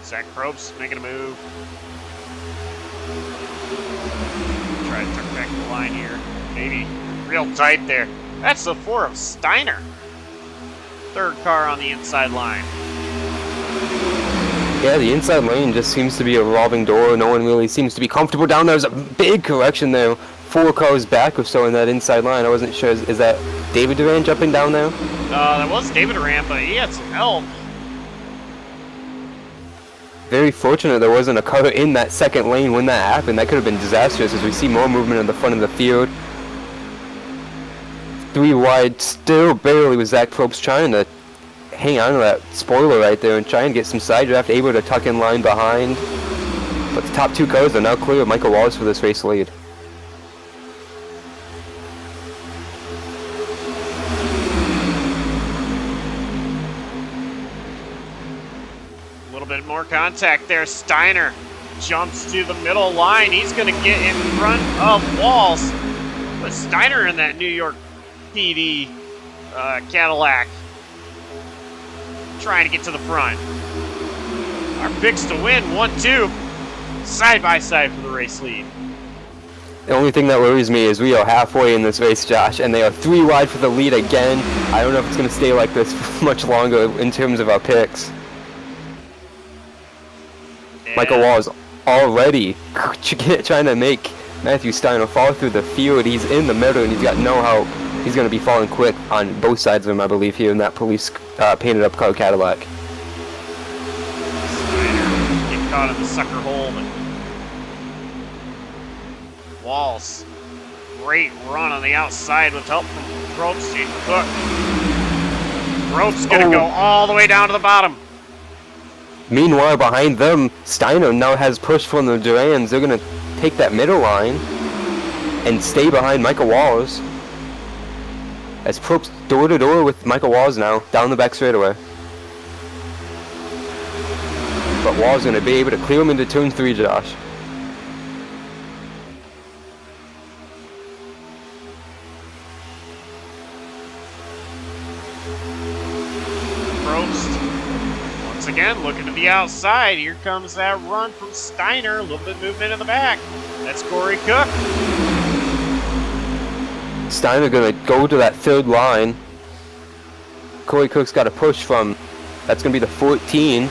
Zach Probst making a move. Try to tuck back the line here. Maybe real tight there. That's the 4 of Steiner. Third car on the inside line. Yeah, the inside lane just seems to be a revolving door. No one really seems to be comfortable down there. There's a big correction there. 4 cars back or so in that inside line. I wasn't sure. Is that David Duran jumping down there? That was David Duran, but he had some help. Very fortunate there wasn't a car in that second lane when that happened. That could have been disastrous as we see more movement in the front of the field. 3 wide, still barely with Zach Probst trying to hang on to that spoiler right there and try and get some side draft, able to tuck in line behind. But the top 2 cars are now clear of Michael Wallace for this race lead. A little bit more contact there. Steiner jumps to the middle line. He's going to get in front of Walls. But Steiner in that New York PD Cadillac trying to get to the front. Our picks to win, 1-2, side by side for the race lead. The only thing that worries me is we are halfway in this race, Josh, and they are 3 wide for the lead again. I don't know if it's going to stay like this for much longer in terms of our picks. Yeah. Michael Walls already trying to make Matthew Steiner fall through the field. He's in the middle and he's got no help. He's going to be falling quick on both sides of him, I believe, here in that police painted up car Cadillac. Steiner get caught in the sucker hole, but Walls, great run on the outside with help from Probst and Cook. Probst's going to go all the way down to the bottom. Meanwhile, behind them, Steiner now has pushed from the Durans. They're going to take that middle line and stay behind Michael Walls. As Probst door to door with Michael Walls now, down the back straightaway. But Walls going to be able to clear him into turn 3, Josh. Probst, once again, looking to the outside. Here comes that run from Steiner. A little bit of movement in the back. That's Corey Cook. Steiner going to go to that third line. Corey Cook's got a push from, that's going to be the 14.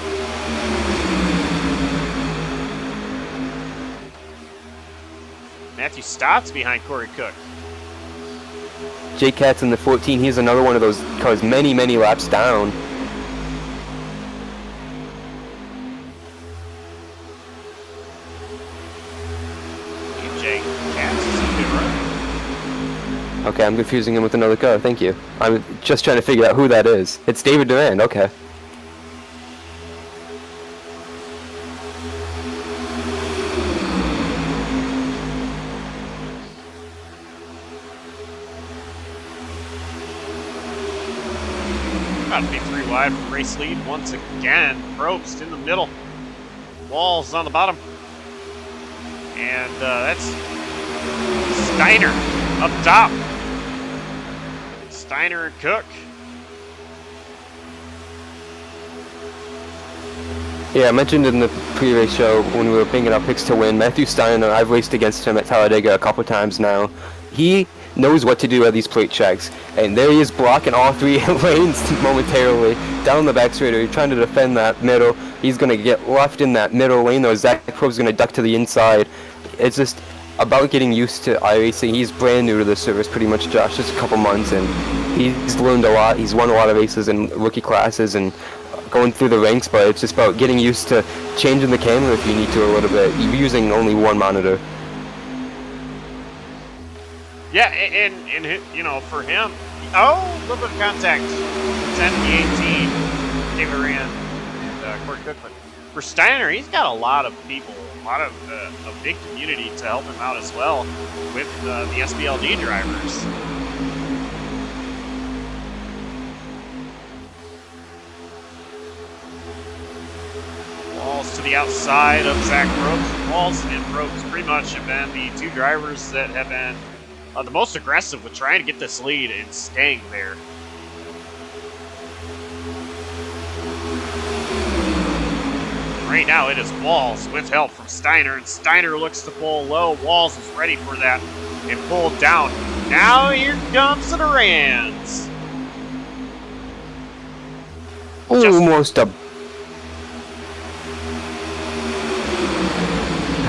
Matthew Stott's behind Corey Cook. Jake Katz in the 14. He's another one of those cars many, many laps down. Jake Katz Okay, I'm confusing him with another car. Thank you. I'm just trying to figure out who that is. It's David Durand. Okay. About to be 3 wide from race lead once again. Probst in the middle. Walls on the bottom. And that's Steiner up top. Steiner and Cook. Yeah, I mentioned in the pre-race show when we were picking our picks to win, Matthew Steiner, I've raced against him at Talladega a couple times now. He knows what to do at these plate checks, and there he is blocking all 3 lanes momentarily down the back straight. He's trying to defend that middle. He's going to get left in that middle lane, though. Zach Probst's going to duck to the inside. It's just about getting used to iRacing. He's brand new to the service, pretty much, Josh, just a couple months, and he's learned a lot. He's won a lot of races in rookie classes and going through the ranks, but it's just about getting used to changing the camera if you need to a little bit, using only one monitor. Yeah, and you know, for him, a little bit of contact. 10 the 18, David Rand and Corey Cook. But for Steiner, he's got a lot of people, a big community to help him out as well with the SBLD drivers. Walls to the outside of Zach Probst. Walls and Probst pretty much have been the 2 drivers that have been the most aggressive with trying to get this lead and staying there. Right now it is Walls with help from Steiner, and Steiner looks to pull low. Walls is ready for that and pulled down. Now here comes the Durands. Almost a...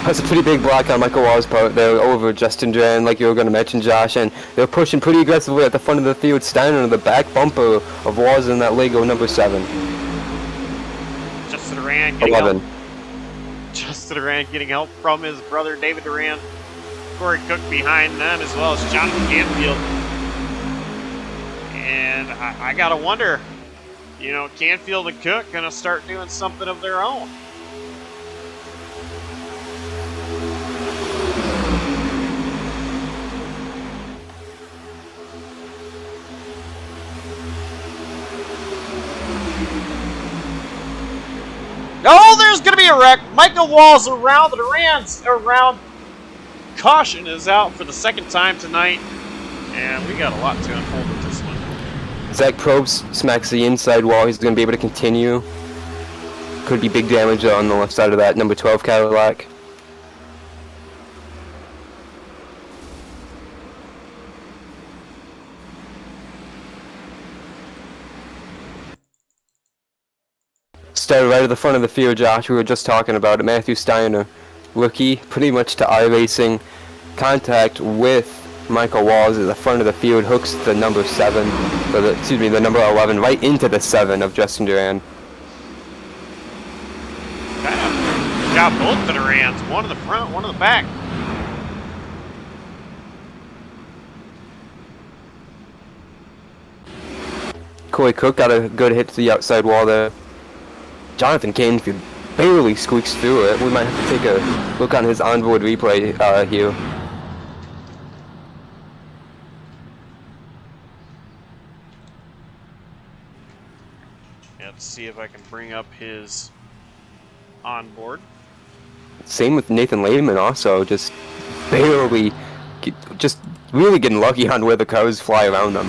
That's a pretty big block on Michael Wall's part there over Justin Durand, like you were going to mention, Josh, and they're pushing pretty aggressively at the front of the field. Steiner in the back bumper of Walls in that Lego number 7. Justin Durand getting 11. help. Justin Durand getting help from his brother David Durand. Corey Cook behind them, as well as Jonathan Canfield. And I gotta wonder, you know, Canfield and Cook gonna start doing something of their own. Oh, there's going to be a wreck. Michael Walls around the Durands. Around. Caution is out for the 2nd time tonight. And we got a lot to unfold with this one. Zach Probst smacks the inside wall. He's going to be able to continue. Could be big damage on the left side of that number 12 Cadillac. Started right at the front of the field, Josh. We were just talking about it. Matthew Steiner, rookie, pretty much to iRacing. Contact with Michael Walls at the front of the field, hooks the number 7, or the number 11, right into the 7 of Justin Durand. Got both the Durands, one in the front, one in the back. Corey Cook got a good hit to the outside wall there. Jonathan Canfield barely squeaks through it. We might have to take a look on his onboard replay here. Yeah, let's see if I can bring up his onboard. Same with Nathan Lehman also, just barely, just really getting lucky on where the cars fly around them.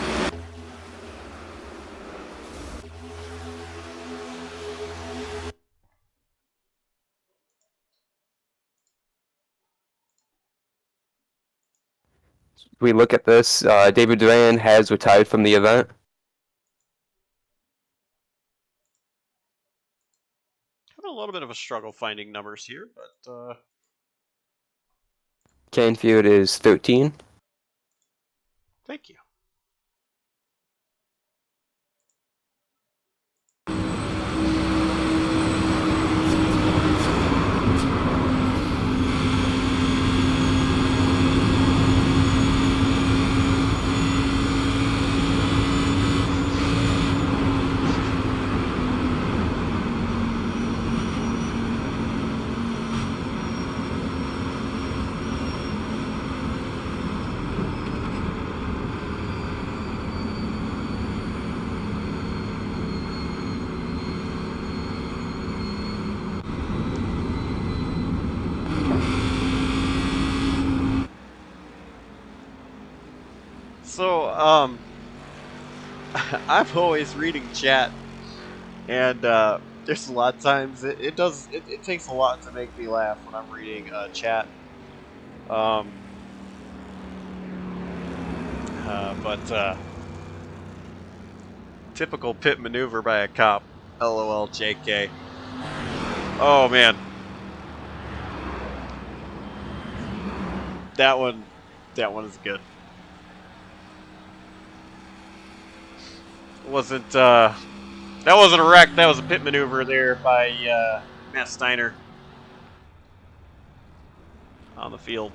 We look at this, David Durand has retired from the event. Having a little bit of a struggle finding numbers here, but Canfield is 13. thank you. So, I'm always reading chat, and there's a lot of times it takes a lot to make me laugh when I'm reading chat. But typical pit maneuver by a cop. LOL, JK. Oh man, that one is good. That wasn't a wreck. That was a pit maneuver there by Matt Steiner on the field.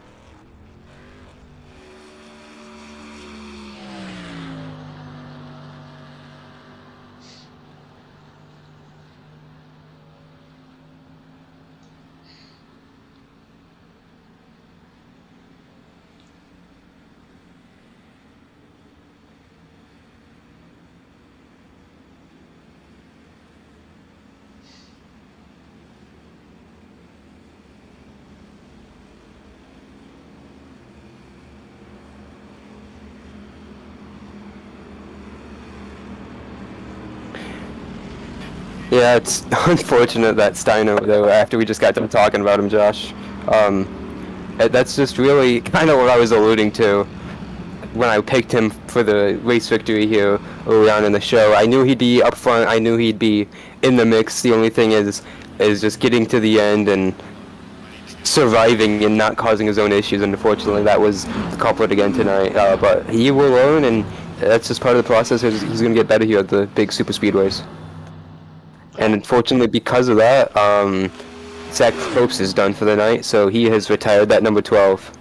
Yeah, it's unfortunate that Steiner, though, after we just got done talking about him, Josh. That's just really kind of what I was alluding to when I picked him for the race victory here early on in the show. I knew he'd be up front. I knew he'd be in the mix. The only thing is just getting to the end and surviving and not causing his own issues. And unfortunately, that was the culprit again tonight. But he will learn, and that's just part of the process. He's going to get better here at the big super speedways. And unfortunately, because of that, Zach Probst is done for the night, so he has retired that number 12.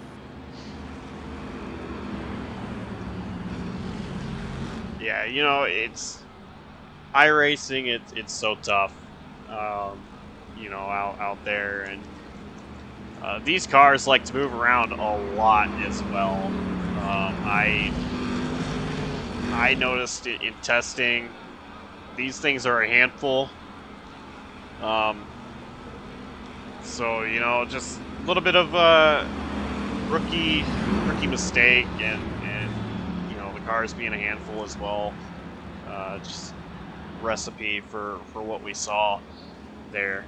Yeah, you know, it's iRacing. It's so tough, you know, out there, and these cars like to move around a lot as well. I noticed it in testing. These things are a handful. So, you know, just a little bit of a rookie mistake, and you know, the cars being a handful as well. Just recipe for what we saw there.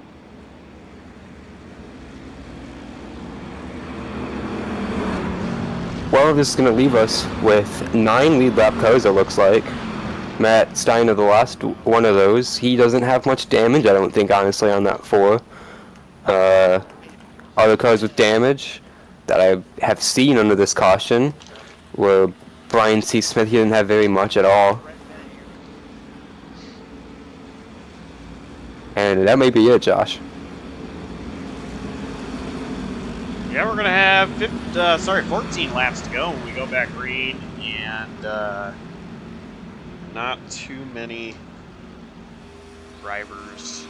Well, this is going to leave us with 9 lead lap cars, it looks like. Matt Steiner, the last one of those. He doesn't have much damage, I don't think, honestly, on that 4. Other cars with damage that I have seen under this caution were Brian C. Smith. He didn't have very much at all. And that may be it, Josh. Yeah, we're gonna have 14 laps to go when we go back green, and not too many drivers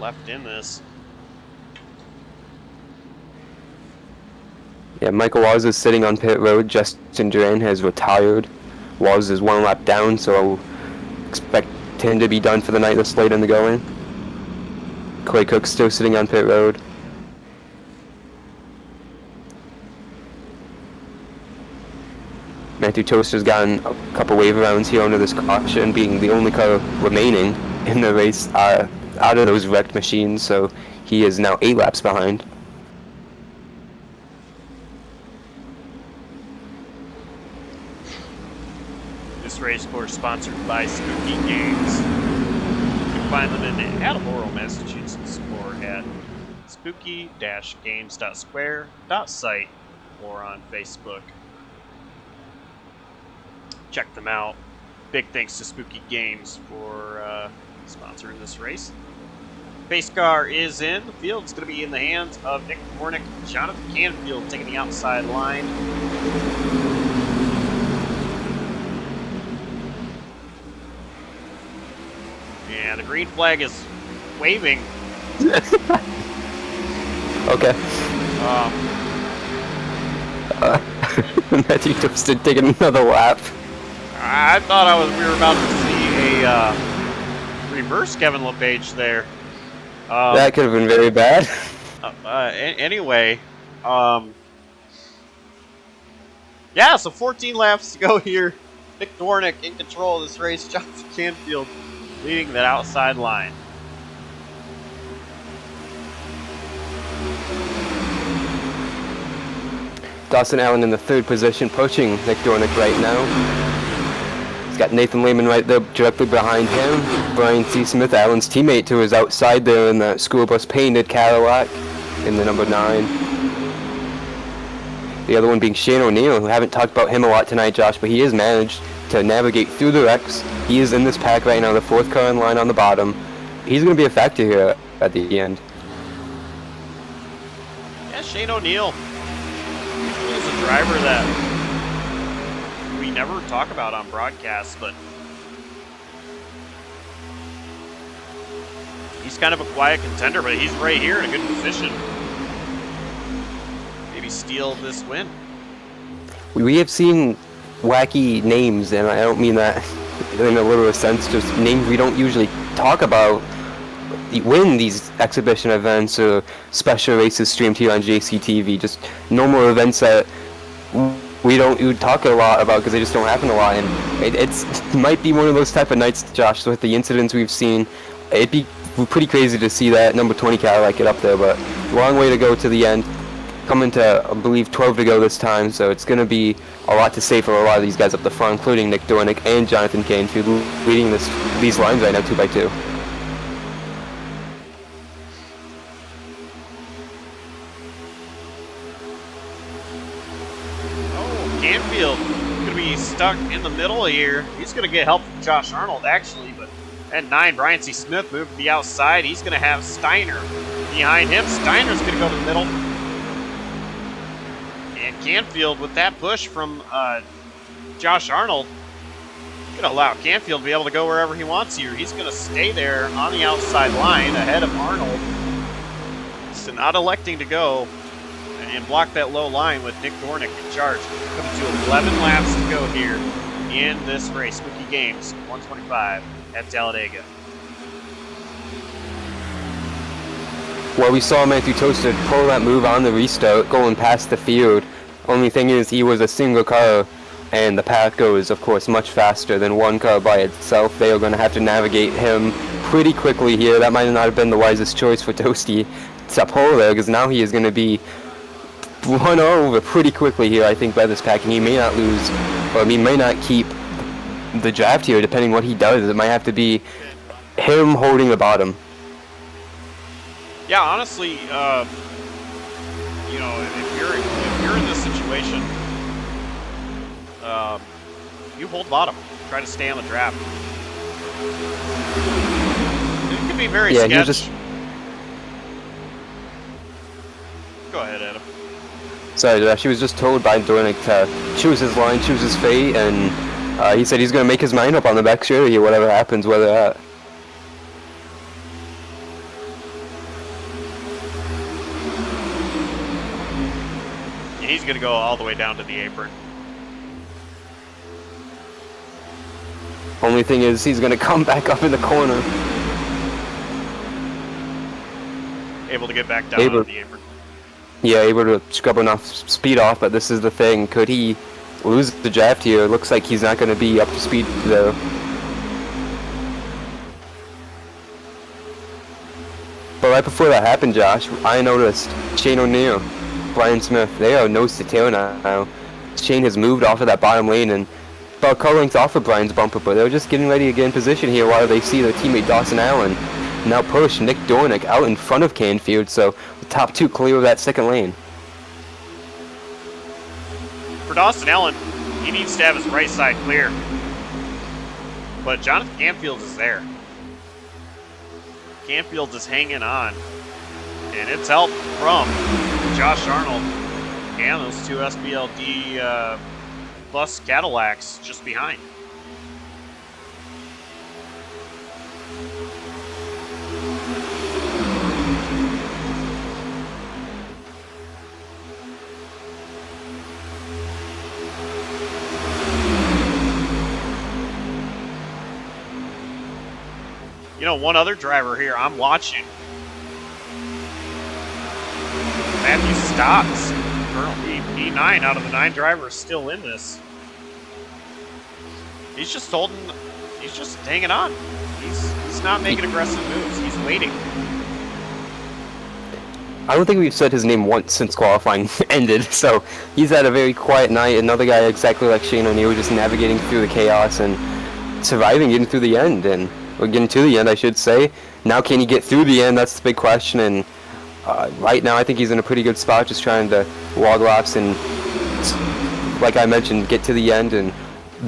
left in this. Yeah, Michael Waz is sitting on pit road. Justin Duran has retired. Waz is 1 lap down, so I'll expect him to be done for the night this late in the going. Clay Cook's still sitting on pit road. Matthew Toaster's gotten a couple wave rounds here under this caution, being the only car remaining in the race out of those wrecked machines, so he is now 8 laps behind. This race course sponsored by Spooky Games. You can find them in Attleboro, Massachusetts, or at spooky-games.square.site or on Facebook. Check them out. Big thanks to Spooky Games for sponsoring this race. Pace car is in the field. It's going to be in the hands of Nick Hornick. Jonathan Canfield taking the outside line. And the green flag is waving. Okay. Matthew Toaster taking another lap. I thought we were about to see a reverse Kevin LePage there. That could have been very bad. Anyway, Yeah, so 14 laps to go here. Nick Dornick in control of this race. Jonathan Canfield leading that outside line. Dawson Allen in the 3rd position, pushing Nick Dornick right now. He's got Nathan Lehman right there directly behind him. Brian C. Smith, Allen's teammate, to his outside there in the school bus painted Cadillac in the number 9. The other one being Shane O'Neill, who haven't talked about him a lot tonight, Josh, but he has managed to navigate through the wrecks. He is in this pack right now, the 4th car in line on the bottom. He's going to be a factor here at the end. Yeah, Shane O'Neill. He's a driver that we never talk about on broadcast, but he's kind of a quiet contender, but he's right here in a good position. Maybe steal this win. We have seen wacky names, and I don't mean that in a literal sense, just names we don't usually talk about win these exhibition events or special races streamed here on JCTV. Just normal events that we don't talk a lot about because they just don't happen a lot, and it might be one of those type of nights, Josh, with the incidents we've seen. It'd be pretty crazy to see that number 20 Cadillac get up there, but long way to go to the end. Coming to, I believe, 12 to go this time, so it's going to be a lot to say for a lot of these guys up the front, including Nick Dornick and Jonathan Canfield, leading these lines right now 2x2. Oh, Canfield going to be stuck in the middle here. He's going to get help from Josh Arnold, actually, but at 9, Brian C. Smith moved to the outside. He's going to have Steiner behind him. Steiner's going to go to the middle. And Canfield, with that push from Josh Arnold, going to allow Canfield to be able to go wherever he wants here. He's going to stay there on the outside line ahead of Arnold. So not electing to go and block that low line with Nick Dornick in charge. Coming to 11 laps to go here in this race. Spooky Games 125 at Talladega. Well, we saw Matthew Toasted pull that move on the restart, going past the field. Only thing is, he was a single car, and the pack goes, of course, much faster than one car by itself. They are going to have to navigate him pretty quickly here. That might not have been the wisest choice for Toasty to pull there, because now he is going to be run over pretty quickly here, I think, by this pack, and he may not lose, or he may not keep the draft here, depending what he does. It might have to be him holding the bottom. Yeah, honestly, you know, if you're in this situation, you hold bottom. Try to stay on the draft. It can be very sketch. Go ahead, Adam. Sorry, Josh. He was just told by Dornick to choose his line, choose his fate, and he said he's going to make his mind up on the back straight here, whatever happens, whether that. He's going to go all the way down to the apron. Only thing is, he's going to come back up in the corner. Able to get back down on the apron. Yeah, able to scrub enough speed off, but this is the thing. Could he lose the draft here? It looks like he's not going to be up to speed, though. But right before that happened, Josh, I noticed Shane O'Neill, Brian Smith, they are nose to tail now. Shane has moved off of that bottom lane and about a car length off of Brian's bumper, but they're just getting ready to get in position here while they see their teammate Dawson Allen now push Nick Dornick out in front of Canfield, so the top two clear of that second lane. For Dawson Allen, he needs to have his right side clear. But Jonathan Canfield is there. Canfield is hanging on. And it's help from Josh Arnold and those two SBLD Plus Cadillacs just behind. You know, one other driver here I'm watching, Matthew Stocks. P9 out of the 9 drivers still in this. He's just holding. He's just hanging on. He's not making aggressive moves. He's waiting. I don't think we've said his name once since qualifying ended, so he's had a very quiet night. Another guy exactly like Shane O'Neill, just navigating through the chaos and surviving, getting through the end, or getting to the end, I should say. Now, can he get through the end? That's the big question, and right now I think he's in a pretty good spot, just trying to log laps and, like I mentioned, get to the end and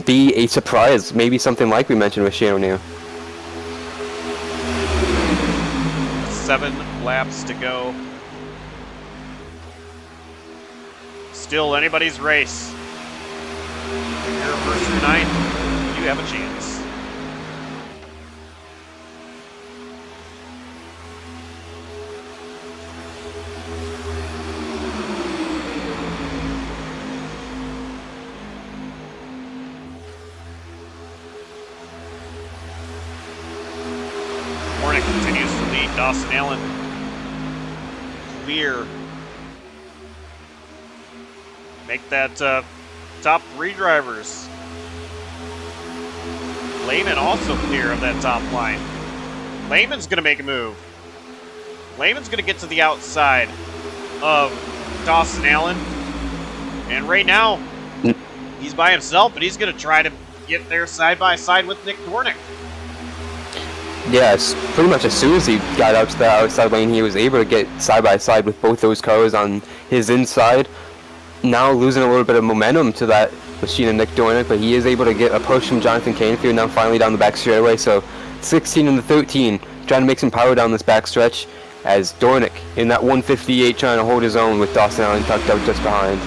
be a surprise, maybe something like we mentioned with Shane O'Neill. 7 laps to go. Still anybody's race. If you're first through 9, you have a chance. Hornick continues to lead. Dawson Allen clear. Make that top 3 drivers. Lehman also clear of that top line. Lehman's going to make a move. Lehman's going to get to the outside of Dawson Allen. And right now, he's by himself, but he's going to try to get there side by side with Nick Dornick. Yes, pretty much as soon as he got out to the outside lane, he was able to get side by side with both those cars on his inside. Now losing a little bit of momentum to that machine and Nick Dornick, but he is able to get a push from Jonathan Canfield now finally down the back straightaway. So 16 and the 13, trying to make some power down this back stretch as Dornick in that 158 trying to hold his own with Dawson Allen tucked out just behind.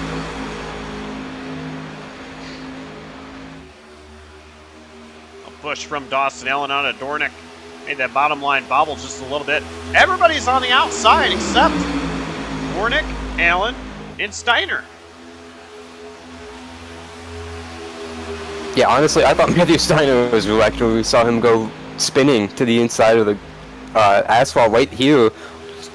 A push from Dawson Allen on a Dornick. Made that bottom line bobble just a little bit. Everybody's on the outside except Dornick, Allen, and Steiner. Yeah, honestly, I thought Matthew Steiner was wrecked when we saw him go spinning to the inside of the asphalt right here a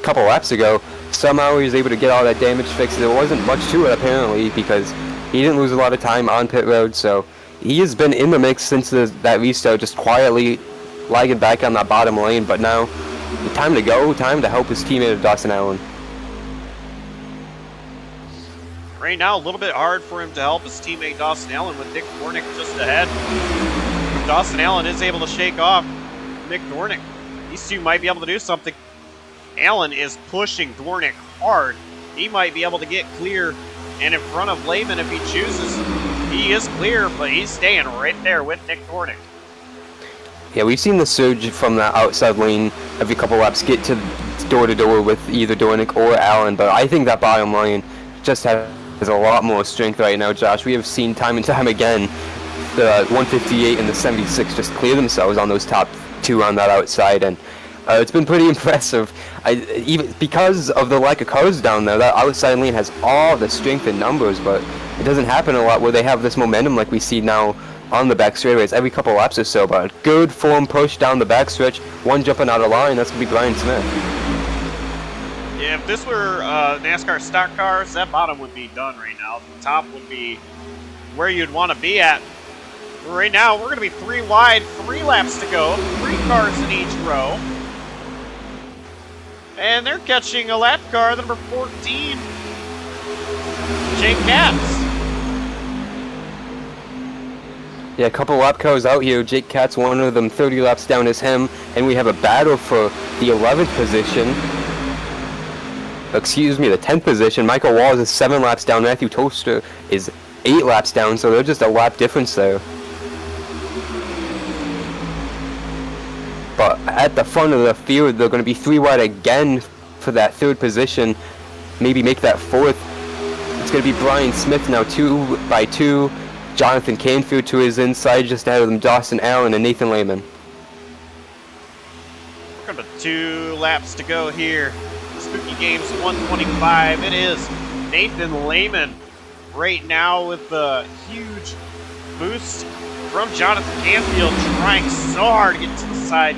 couple laps ago. Somehow he was able to get all that damage fixed. There wasn't much to it, apparently, because he didn't lose a lot of time on pit road, so he has been in the mix since that restart, just quietly lagging back on that bottom lane, but now, time to go, time to help his teammate Dawson Allen. Right now, a little bit hard for him to help his teammate Dawson Allen with Nick Dornick just ahead. Dawson Allen is able to shake off Nick Dornick. These two might be able to do something. Allen is pushing Dornick hard. He might be able to get clear and in front of Lehman if he chooses. He is clear, but he's staying right there with Nick Dornick. Yeah, we've seen the surge from that outside lane every couple laps get to door-to-door with either Dornick or Allen, but I think that bottom lane just has a lot more strength right now, Josh. We have seen time and time again the 158 and the 76 just clear themselves on those top 2 on that outside, and it's been pretty impressive. Even because of the lack of cars down there, that outside lane has all the strength and numbers, but it doesn't happen a lot where they have this momentum like we see now on the back straightaways every couple laps or so. But a good form push down the back stretch, one jumping out of line, that's going to be Brian Smith. Yeah, if this were NASCAR stock cars, that bottom would be done right now. The top would be where you'd want to be at. Right now, we're going to be 3 wide, 3 laps to go, 3 cars in each row. And they're catching a lap car, number 14, Jake Katz. Yeah, a couple lap cars out here. Jake Katz, one of them 30 laps down as him, and we have a battle for the 11th position. Excuse me, the 10th position. Michael Walls is 7 laps down. Matthew Toaster is 8 laps down, so they're just a lap difference there. But at the front of the field, they're going to be 3 wide again for that 3rd position. Maybe make that 4th. It's going to be Brian Smith now, 2 by 2. Jonathan Canfield to his inside, just ahead of them, Dawson Allen and Nathan Lehman. We're going to 2 laps to go here. Spooky Games 125. It is Nathan Lehman right now with the huge boost from Jonathan Canfield, trying so hard to get to the side,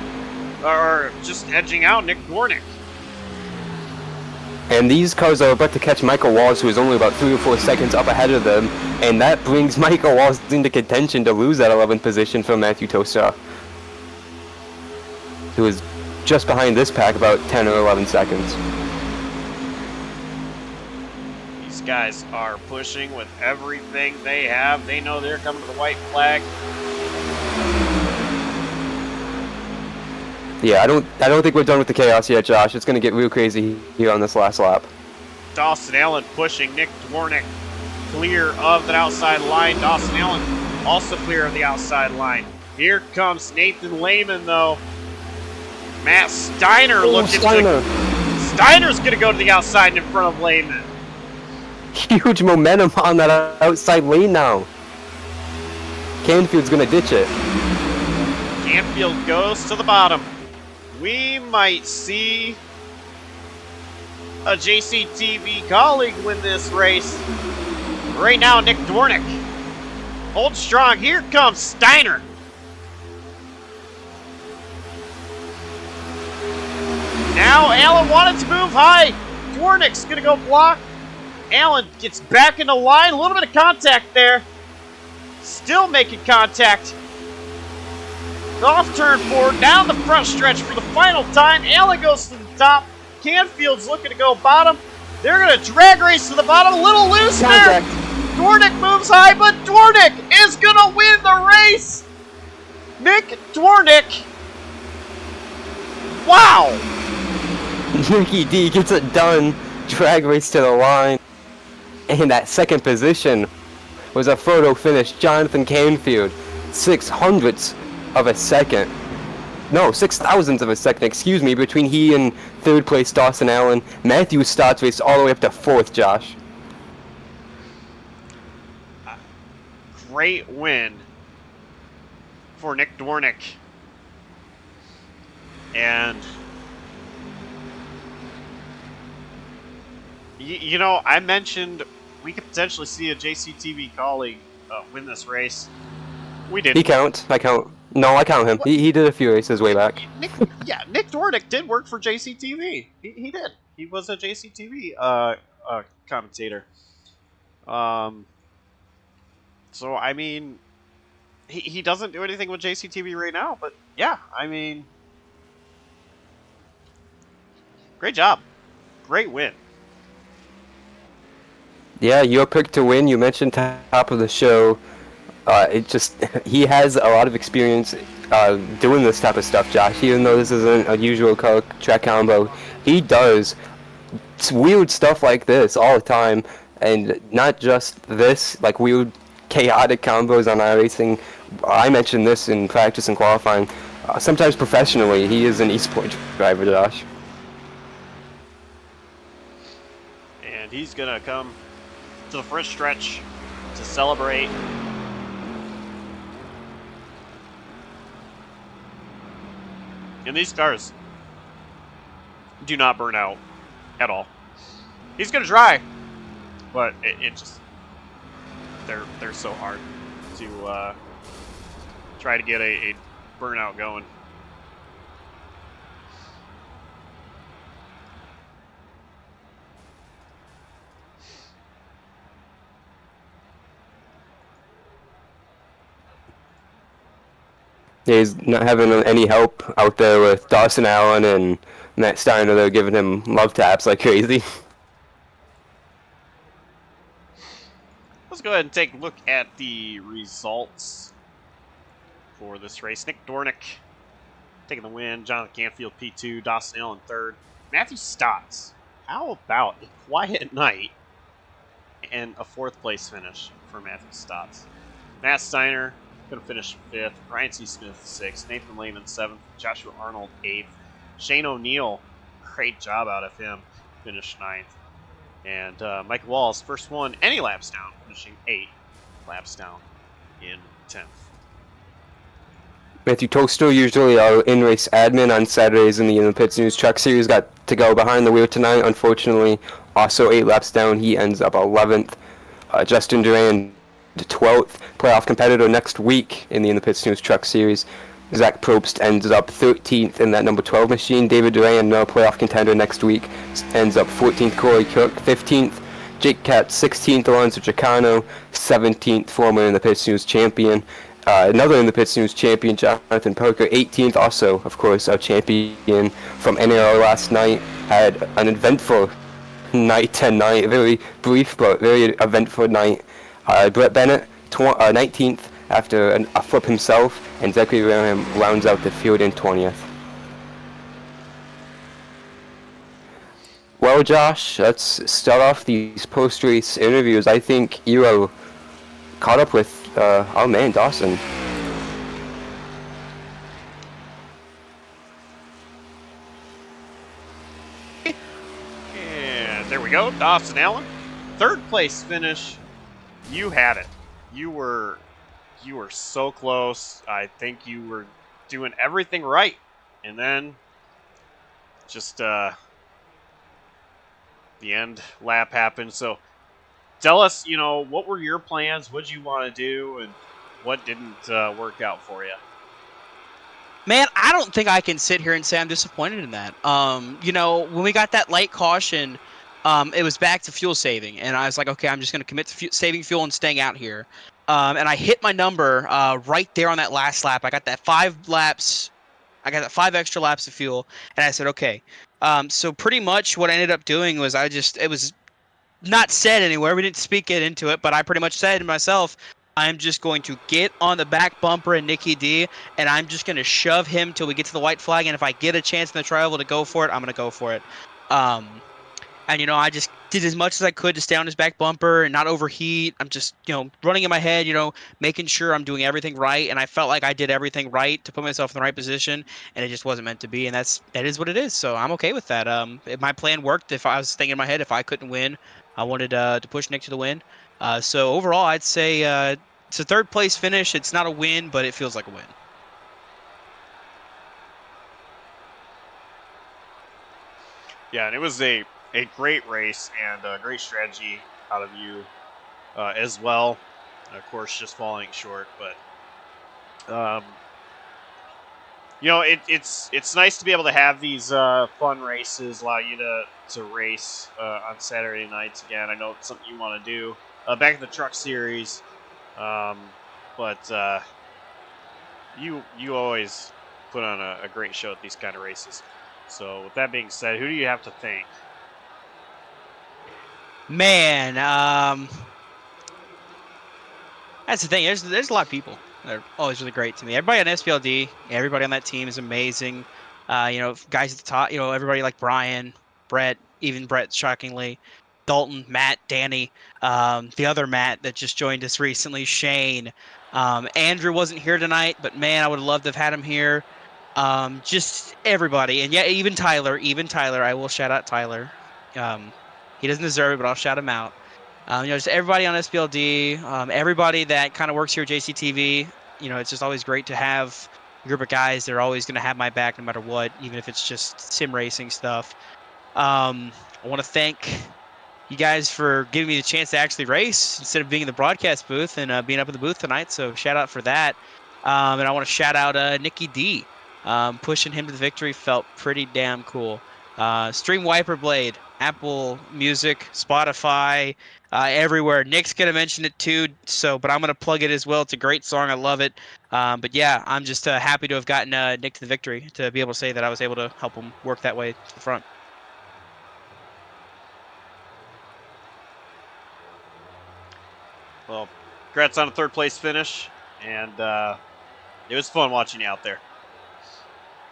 or just edging out Nick Dornick. And these cars are about to catch Michael Walls, who is only about 3 or 4 seconds up ahead of them, and that brings Michael Walls into contention to lose that 11th position from Matthew Tosta, who is just behind this pack about 10 or 11 seconds. These guys are pushing with everything they have. They know they're coming to the white flag. Yeah, I don't think we're done with the chaos yet, Josh. It's going to get real crazy here on this last lap. Dawson Allen pushing. Nick Dwornik clear of the outside line. Dawson Allen also clear of the outside line. Here comes Nathan Lehman, though. Matt Steiner looking Steiner. Steiner's going to go to the outside in front of Lehman. Huge momentum on that outside lane now. Canfield's going to ditch it. Canfield goes to the bottom. We might see a JCTV colleague win this race. Right now, Nick Dwornik holds strong. Here comes Steiner. Now Allen wanted to move high. Dwornik's going to go block. Allen gets back into line. A little bit of contact there. Still making contact. Off turn 4, down the front stretch for the final time. Allen goes to the top. Canfield's looking to go bottom. They're going to drag race to the bottom. A little loose there. Dwornik moves high, but Dwornik is going to win the race. Nick Dwornik. Wow. Nicky D gets it done. Drag race to the line. And that second position was a photo finish. Jonathan Canfield, 6/100ths of a second. No, 6,000ths of a second, excuse me, between he and third place Dawson Allen. Matthew starts race all the way up to 4th, Josh. Great win for Nick Dwornik. And you know, I mentioned we could potentially see a JCTV colleague win this race. We didn't. He counts. I count. No, I count him. He did a few races way back. Nick Dwornik did work for JCTV. He did. He was a JCTV commentator. So I mean, he doesn't do anything with JCTV right now, but yeah, I mean, great job, great win. Yeah, your pick to win. You mentioned top of the show. He has a lot of experience doing this type of stuff, Josh. Even though this isn't a usual track combo, he does weird stuff like this all the time, and not just this, like weird, chaotic combos on iRacing. I mentioned this in practice and qualifying. Sometimes professionally, he is an esport driver, Josh. And he's gonna come to the first stretch to celebrate. And these cars do not burn out at all. He's gonna try, but it just they're so hard to try to get a burnout going. He's not having any help out there with Dawson Allen and Matt Steiner. They're giving him love taps like crazy. Let's go ahead and take a look at the results for this race. Nick Dwornik taking the win. Jonathan Canfield P2. Dawson Allen third. Matthew Stotts. How about a quiet night and a 4th place finish for Matthew Stotts? Matt Steiner going to finish 5th. Ryan C. Smith 6th. Nathan Lehman 7th. Joshua Arnold 8th. Shane O'Neill, great job out of him, finished 9th. And Mike Walls, first one any laps down, finishing 8 laps down in 10th. Matthew Toaster, usually our in-race admin on Saturdays in the Pits News Truck Series, got to go behind the wheel tonight. Unfortunately, also 8 laps down. He ends up 11th. Justin Duran, 12th. Playoff competitor next week in the Pits News Truck Series. Zach Probst ends up 13th in that number 12 machine. David Duran, another playoff contender next week, ends up 14th. Corey Cook 15th. Jake Katz 16th. Alonso Chicano 17th, former in the Pits News champion. Another in the Pits News champion, Jonathan Parker 18th, also of course our champion from NAR last night. Had an eventful night tonight, very brief but very eventful night. Brett Bennett 19th after a flip himself, and Zachary Graham rounds out the field in 20th. Well, Josh, let's start off these post-race interviews. I think you are caught up with our man, Dawson. And there we go, Dawson Allen. Third place finish. You had it. You were so close. I think you were doing everything right. And then just the end lap happened. So tell us, what were your plans? What did you want to do? And what didn't work out for you? Man, I don't think I can sit here and say I'm disappointed in that. When we got that late caution, it was back to fuel saving. And I was like, okay, I'm just going to commit to saving fuel and staying out here. And I hit my number right there on that last lap. I got that 5 laps. I got that 5 extra laps of fuel. And I said, okay. So pretty much what I ended up doing was it was not said anywhere. We didn't speak it into it, but I pretty much said to myself, I'm just going to get on the back bumper in Nicky D, and I'm just going to shove him till we get to the white flag. And if I get a chance in the tri-oval to go for it, I'm going to go for it. And, I just did as much as I could to stay on his back bumper and not overheat. I'm just, running in my head, making sure I'm doing everything right. And I felt like I did everything right to put myself in the right position, and it just wasn't meant to be. And that is what it is. So I'm okay with that. If my plan worked, if I was thinking in my head, if I couldn't win, I wanted to push Nick to the win. So overall, I'd say it's a third place finish. It's not a win, but it feels like a win. Yeah, and it was a great race and a great strategy out of you as well. Of course, just falling short, but it's nice to be able to have these fun races, allow you to race on Saturday nights again. I know it's something you want to do back in the truck series, but you always put on a great show at these kind of races. So with that being said, who do you have to thank? Man, that's the thing. There's a lot of people that are always really great to me. Everybody on SPLD, everybody on that team is amazing. Guys at the top, everybody like Brian, Brett, even Brett, shockingly, Dalton, Matt, Danny, the other Matt that just joined us recently, Shane. Andrew wasn't here tonight, but man, I would have loved to have had him here. Just everybody, and yeah, even Tyler. I will shout out Tyler. He doesn't deserve it, but I'll shout him out. Just everybody on SPLD, everybody that kind of works here at JCTV. It's just always great to have a group of guys that are always going to have my back no matter what, even if it's just sim racing stuff. I want to thank you guys for giving me the chance to actually race instead of being in the broadcast booth and being up in the booth tonight. So shout out for that. And I want to shout out Nicky D. Pushing him to the victory felt pretty damn cool. Stream Wiper Blade, Apple Music, Spotify, everywhere. Nick's gonna mention it too, but I'm gonna plug it as well. It's a great song, I love it. But yeah, I'm just happy to have gotten Nick to the victory, to be able to say that I was able to help him work that way to the front. Well, congrats on a third place finish, and it was fun watching you out there.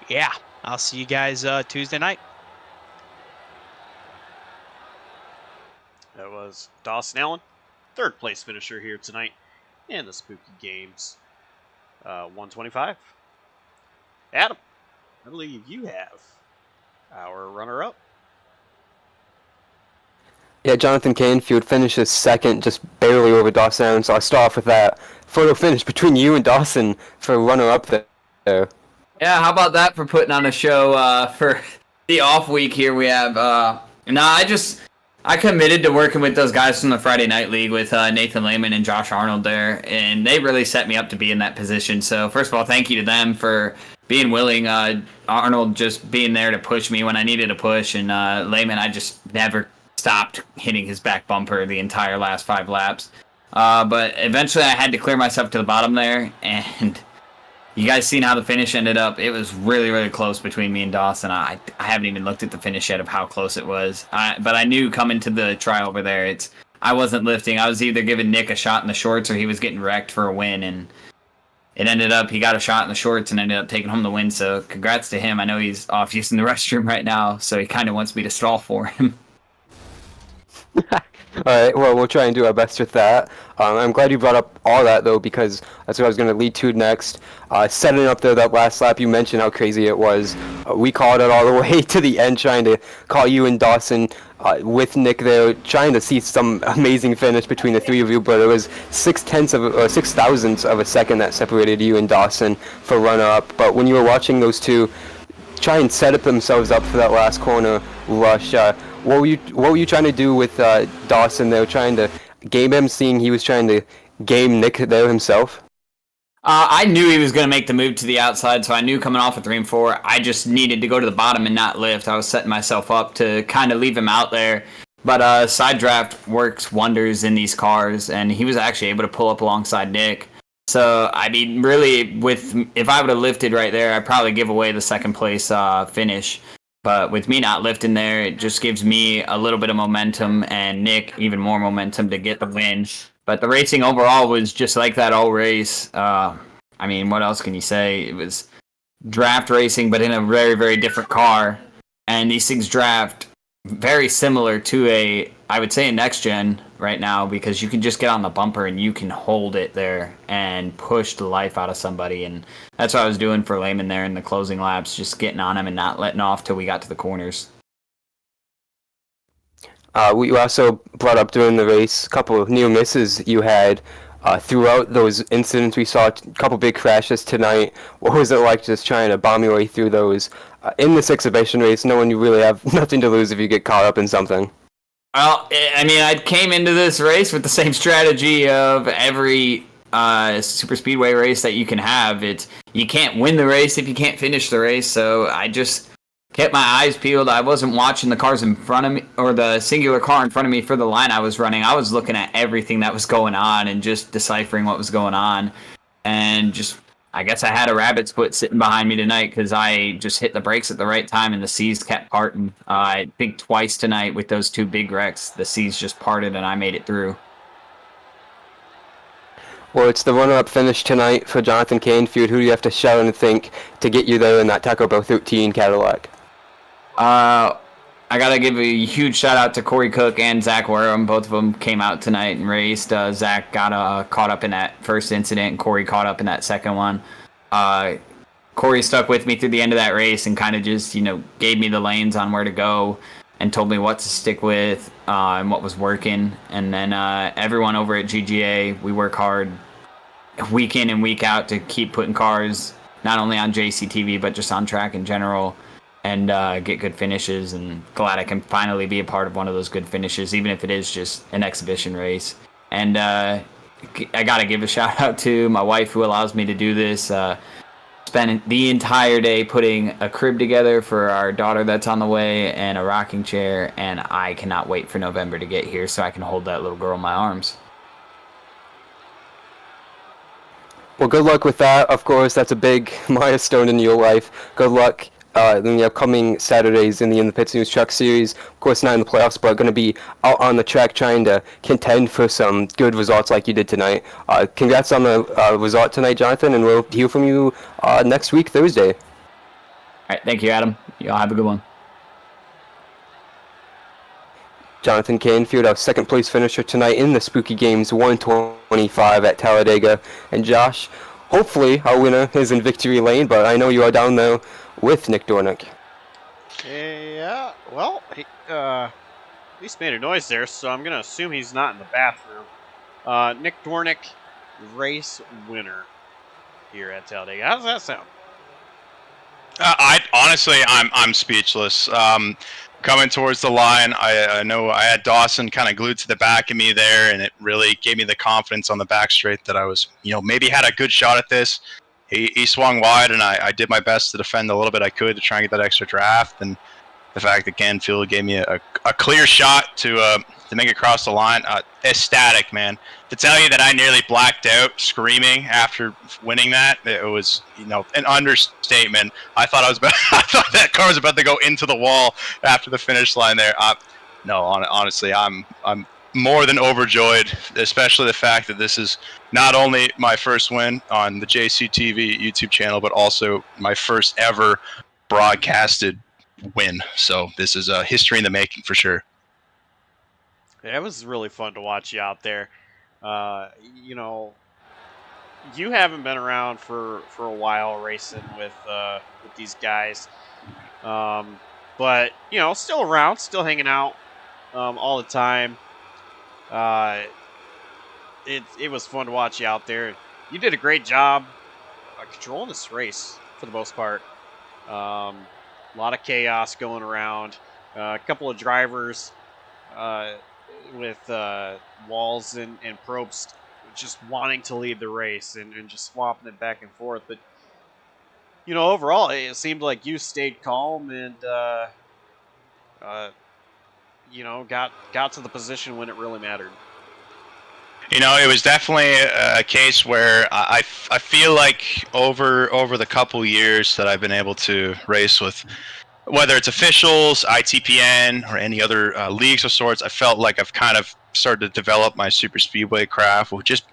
Yeah, I'll see you guys Tuesday night. That was Dawson Allen, third place finisher here tonight in the Spooky Games 125. Adam, I believe you have our runner-up. Yeah, Jonathan Canfield finishes second, just barely over Dawson Allen, so I'll start off with that photo finish between you and Dawson for runner-up there. Yeah, how about that for putting on a show for the off week here we have. I committed to working with those guys from the Friday Night League with Nathan Lehman and Josh Arnold there, and they really set me up to be in that position. So first of all, thank you to them for being willing. Arnold just being there to push me when I needed a push, and Lehman, I just never stopped hitting his back bumper the entire last 5 laps. But eventually I had to clear myself to the bottom there, and you guys seen how the finish ended up. It was really, really close between me and Dawson. I haven't even looked at the finish yet of how close it was. But I knew coming to the try over there, I wasn't lifting. I was either giving Nick a shot in the shorts or he was getting wrecked for a win, and it ended up he got a shot in the shorts and ended up taking home the win. So congrats to him. I know he's off using the restroom right now, so he kind of wants me to stall for him. All right, well, we'll try and do our best with that. I'm glad you brought up all that, though, because that's what I was going to lead to next. Setting up there that last lap, you mentioned how crazy it was. We called it all the way to the end, trying to call you and Dawson with Nick there, trying to see some amazing finish between the three of you, but it was 6 thousandths of a second that separated you and Dawson for runner-up. But when you were watching those two try and set themselves up for that last corner rush, what were you trying to do with Dawson there, trying to game him, seeing he was trying to game Nick there himself? I knew he was going to make the move to the outside, so I knew coming off of 3 and 4, I just needed to go to the bottom and not lift. I was setting myself up to kind of leave him out there. But side draft works wonders in these cars, and he was actually able to pull up alongside Nick. So, I mean, really, if I would have lifted right there, I'd probably give away the second place finish. But with me not lifting there, it just gives me a little bit of momentum and Nick even more momentum to get the win. But the racing overall was just like that all race. I mean, what else can you say? It was draft racing, but in a very, very different car. And these things draft very similar to I would say a next gen right now, because you can just get on the bumper and you can hold it there and push the life out of somebody. And that's what I was doing for Lehman there in the closing laps, just getting on him and not letting off till we got to the corners. We also brought up during the race a couple of near misses you had throughout those incidents. We saw a couple big crashes tonight. What was it like just trying to bomb your way through those in this exhibition race, knowing you really have nothing to lose if you get caught up in something? Well, I mean, I came into this race with the same strategy of every super speedway race that you can have. You can't win the race if you can't finish the race, so I just kept my eyes peeled. I wasn't watching the cars in front of me or the singular car in front of me for the line I was running. I was looking at everything that was going on and just deciphering what was going on. And just, I guess I had a rabbit's foot sitting behind me tonight because I just hit the brakes at the right time and the seas kept parting. I think twice tonight with those 2 big wrecks, the seas just parted and I made it through. Well, it's the runner-up finish tonight for Jonathan Canfield. Who do you have to shout and thank to get you there in that Taco Bell 13 Cadillac? I gotta give a huge shout out to Corey Cook and Zach Wareham. Both of them came out tonight and raced. Zach got caught up in that first incident, and Corey caught up in that second one. Corey stuck with me through the end of that race and kind of just, gave me the lanes on where to go and told me what to stick with and what was working. And then everyone over at GGA, we work hard week in and week out to keep putting cars not only on JCTV but just on track in general, and get good finishes, and glad I can finally be a part of one of those good finishes, even if it is just an exhibition race. And I got to give a shout out to my wife who allows me to do this. Spent the entire day putting a crib together for our daughter that's on the way and a rocking chair, and I cannot wait for November to get here so I can hold that little girl in my arms. Well, good luck with that. Of course, that's a big milestone in your life. Good luck in the upcoming Saturdays in the Pits News Truck Series. Of course, not in the playoffs, but going to be out on the track trying to contend for some good results like you did tonight. Congrats on the result tonight, Jonathan, and we'll hear from you next week, Thursday. All right, thank you, Adam. Y'all have a good one. Jonathan Canfield, our second place finisher tonight in the Spooky Games 125 at Talladega. And Josh, hopefully our winner is in victory lane, but I know you are down there with Nick Dornick. Yeah, well, he at least made a noise there, so I'm going to assume he's not in the bathroom. Nick Dornick, race winner here at Talladega. How does that sound? I honestly, I'm speechless. Coming towards the line, I know I had Dawson kind of glued to the back of me there, and it really gave me the confidence on the back straight that I was, maybe had a good shot at this. He swung wide, and I did my best to defend the little bit I could to try and get that extra draft. And the fact that Canfield gave me a clear shot to make it across the line, ecstatic, man. To tell you that I nearly blacked out screaming after winning that, it was an understatement. I thought I thought that car was about to go into the wall after the finish line there. No, honestly, I'm more than overjoyed, especially the fact that this is not only my first win on the JCTV YouTube channel, but also my first ever broadcasted win. So this is a history in the making for sure. Yeah, it was really fun to watch you out there. You haven't been around for a while racing with these guys, but still around, still hanging out all the time. It was fun to watch you out there. You did a great job controlling this race for the most part. A lot of chaos going around. A couple of drivers with Walls and Probst just wanting to lead the race and just swapping it back and forth. But, overall, it seemed like you stayed calm and, got to the position when it really mattered. It was definitely a case where I feel like over the couple years that I've been able to race with, whether it's officials, ITPN, or any other leagues of sorts, I felt like I've kind of started to develop my super speedway craft with just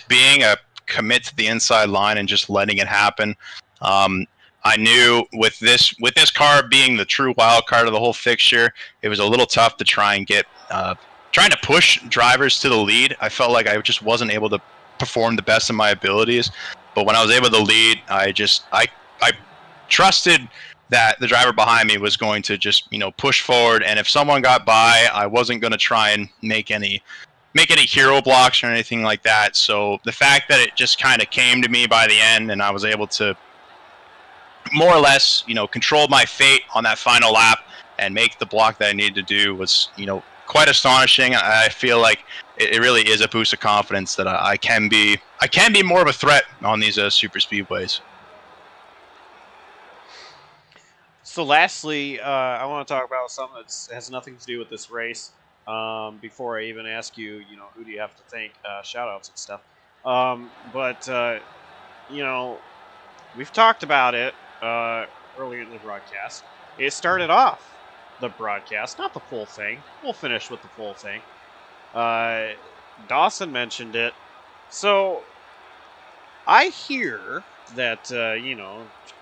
being a commit to the inside line and just letting it happen. I knew with this car being the true wild card of the whole fixture, it was a little tough to try and get trying to push drivers to the lead. I felt like I just wasn't able to perform the best of my abilities. But when I was able to lead, I trusted that the driver behind me was going to just push forward, and if someone got by, I wasn't going to try and make any hero blocks or anything like that. So the fact that it just kind of came to me by the end, and I was able to more or less control my fate on that final lap and make the block that I needed to do was quite astonishing. I feel like it really is a boost of confidence that I can be more of a threat on these super speedways. So lastly, I want to talk about something that has nothing to do with this race. Before I even ask you, who do you have to thank, shout-outs and stuff. But we've talked about it earlier in the broadcast. It started off the broadcast, not the full thing. We'll finish with the full thing. Dawson mentioned it. So I hear that,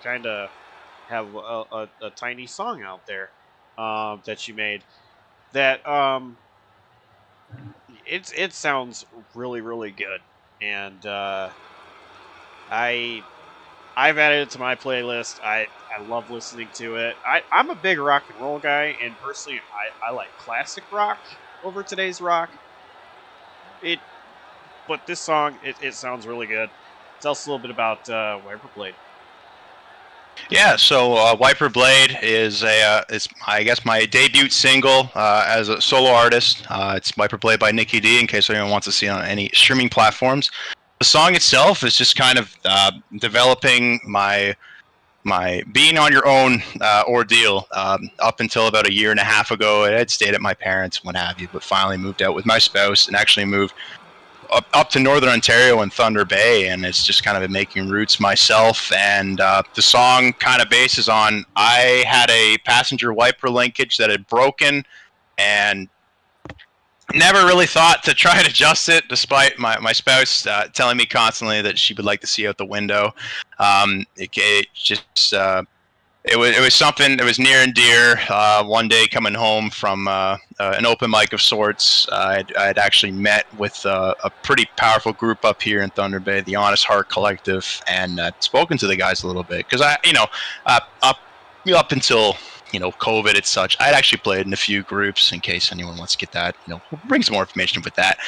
kind of have a tiny song out there that you made that it sounds really, really good. And I've added it to my playlist. I love listening to it. I'm a big rock and roll guy, and personally, I like classic rock over today's rock. But this song, it sounds really good. Tell us a little bit about Wiper Blade. Yeah, so Wiper Blade is I guess my debut single as a solo artist. It's Wiper Blade by Nicky D, in case anyone wants to see it on any streaming platforms. The song itself is just kind of developing my being on your own ordeal. Up until about a year and a half ago, I had stayed at my parents, what have you, but finally moved out with my spouse and actually moved up to Northern Ontario and Thunder Bay, and it's just kind of been making roots myself. And the song kind of bases on, I had a passenger wiper linkage that had broken and never really thought to try and adjust it, despite my spouse telling me constantly that she would like to see out the window. It was something that was near and dear. One day coming home from an open mic of sorts, I'd actually met with a pretty powerful group up here in Thunder Bay, the Honest Heart Collective, and spoken to the guys a little bit. Because up until COVID and such, I'd actually played in a few groups, in case anyone wants to get that. We'll bring some more information with that.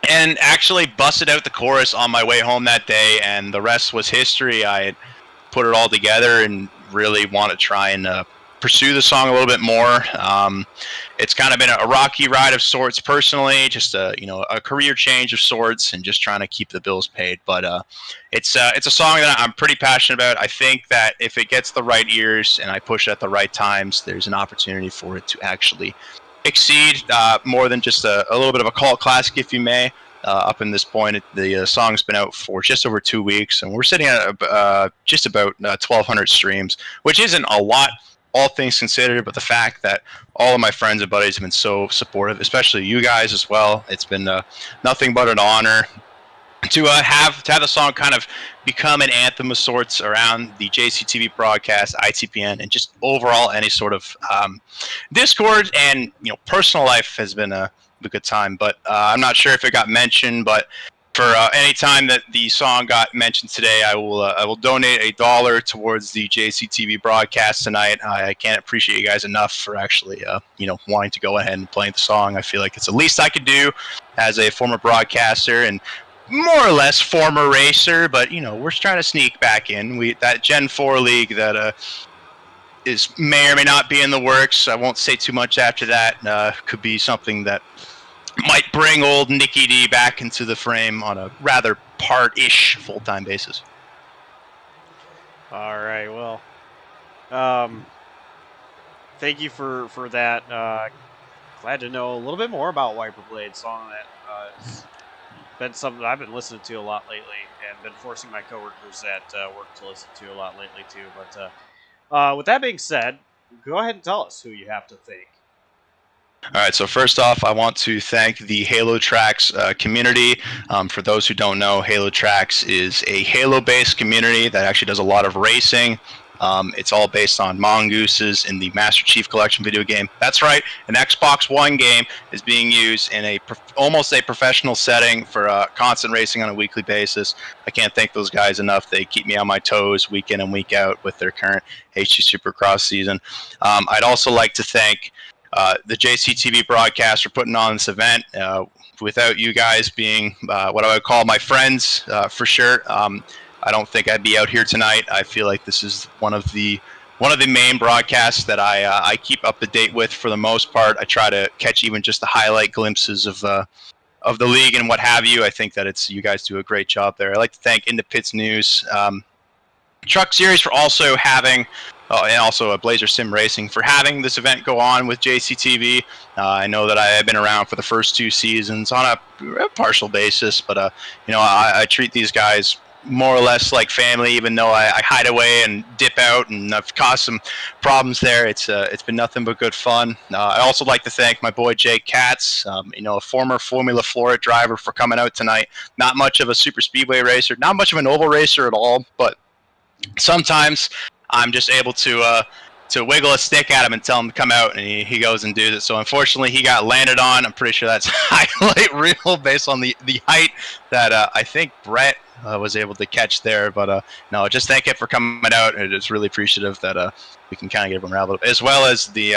And actually busted out the chorus on my way home that day, and the rest was history. I had put it all together and really want to try and pursue the song a little bit more. It's kind of been a rocky ride of sorts personally, just a career change of sorts, and just trying to keep the bills paid. But it's a song that I'm pretty passionate about. I think that if it gets the right ears and I push it at the right times, there's an opportunity for it to actually exceed more than just a little bit of a cult classic, if you may. Up in this point, the song's been out for just over 2 weeks, and we're sitting at just about 1,200 streams, which isn't a lot, all things considered, but the fact that all of my friends and buddies have been so supportive, especially you guys as well, it's been nothing but an honor to have the song kind of become an anthem of sorts around the JCTV broadcast, ITPN, and just overall any sort of Discord and personal life has been a good time. But I'm not sure if it got mentioned, but for any time that the song got mentioned today, I will donate $1 towards the JCTV broadcast tonight. I can't appreciate you guys enough for actually wanting to go ahead and play the song. I feel like it's the least I could do as a former broadcaster and more or less former racer, but we're trying to sneak back in. That Gen 4 league that may or may not be in the works. I won't say too much after that. Could be something that might bring old Nicky D back into the frame on a rather part-ish full-time basis. All right, well, thank you for that. Glad to know a little bit more about Wiper Blade song. That been something I've been listening to a lot lately, and been forcing my coworkers at work to listen to a lot lately too. But with that being said, go ahead and tell us who you have to thank. All right, so first off, I want to thank the Halo Tracks community. For those who don't know, Halo Tracks is a Halo-based community that actually does a lot of racing. It's all based on mongooses in the Master Chief Collection video game. That's right, an Xbox One game is being used in almost a professional setting for constant racing on a weekly basis. I can't thank those guys enough. They keep me on my toes week in and week out with their current HD Supercross season. I'd also like to thank the JCTV broadcast for putting on this event. Without you guys being what I would call my friends, for sure, I don't think I'd be out here tonight. I feel like this is one of the main broadcasts that I keep up to date with for the most part. I try to catch even just the highlight glimpses of the league and what have you. I think that you guys do a great job there. I'd like to thank In the Pits News, Truck Series for also having. And also Blazer Sim Racing for having this event go on with JCTV. I know that I have been around for the first 2 seasons on a partial basis, but I treat these guys more or less like family, even though I hide away and dip out, and I've caused some problems there. It's been nothing but good fun. I also like to thank my boy Jake Katz, a former Formula Florida driver, for coming out tonight. Not much of a super speedway racer, not much of an oval racer at all, but sometimes I'm just able to wiggle a stick at him and tell him to come out, and he goes and does it. So unfortunately, he got landed on. I'm pretty sure that's highlight reel based on the height that I think Brett was able to catch there. But no, just thank him for coming out. It's really appreciative that we can kind of get everyone riled up, as well as the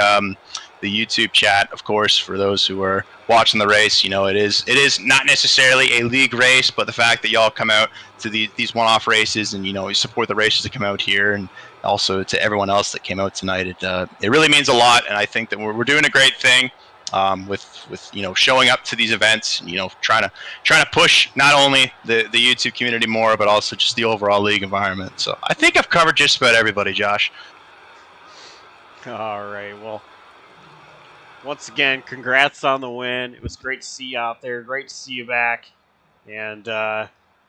YouTube chat, of course, for those who are watching the race. It is not necessarily a league race, but the fact that y'all come out to these one-off races and you support the races that come out here, and also to everyone else that came out tonight, it really means a lot. And I think that we're doing a great thing with showing up to these events, trying to push not only the YouTube community more, but also just the overall league environment. So I think I've covered just about everybody, Josh. All right, well, once again, congrats on the win. It was great to see you out there. Great to see you back. And,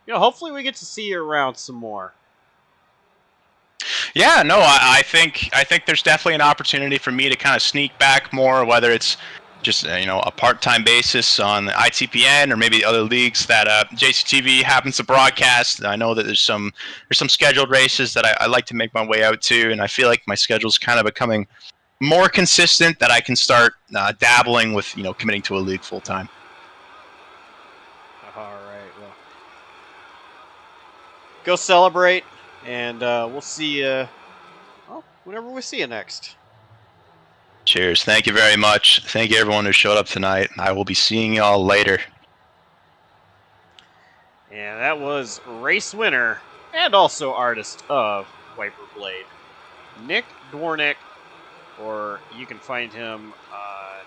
hopefully we get to see you around some more. Yeah, no, I think there's definitely an opportunity for me to kind of sneak back more, whether it's just a part-time basis on the ITPN or maybe other leagues that JCTV happens to broadcast. I know that there's some scheduled races that I like to make my way out to, and I feel like my schedule's kind of becoming more consistent, that I can start dabbling with committing to a league full time. All right, well, go celebrate, and we'll see you whenever we see you next. Cheers. Thank you very much. Thank you everyone who showed up tonight. I will be seeing y'all later. And that was race winner and also artist of wiper blade. Nick Dwornik, or you can find him on,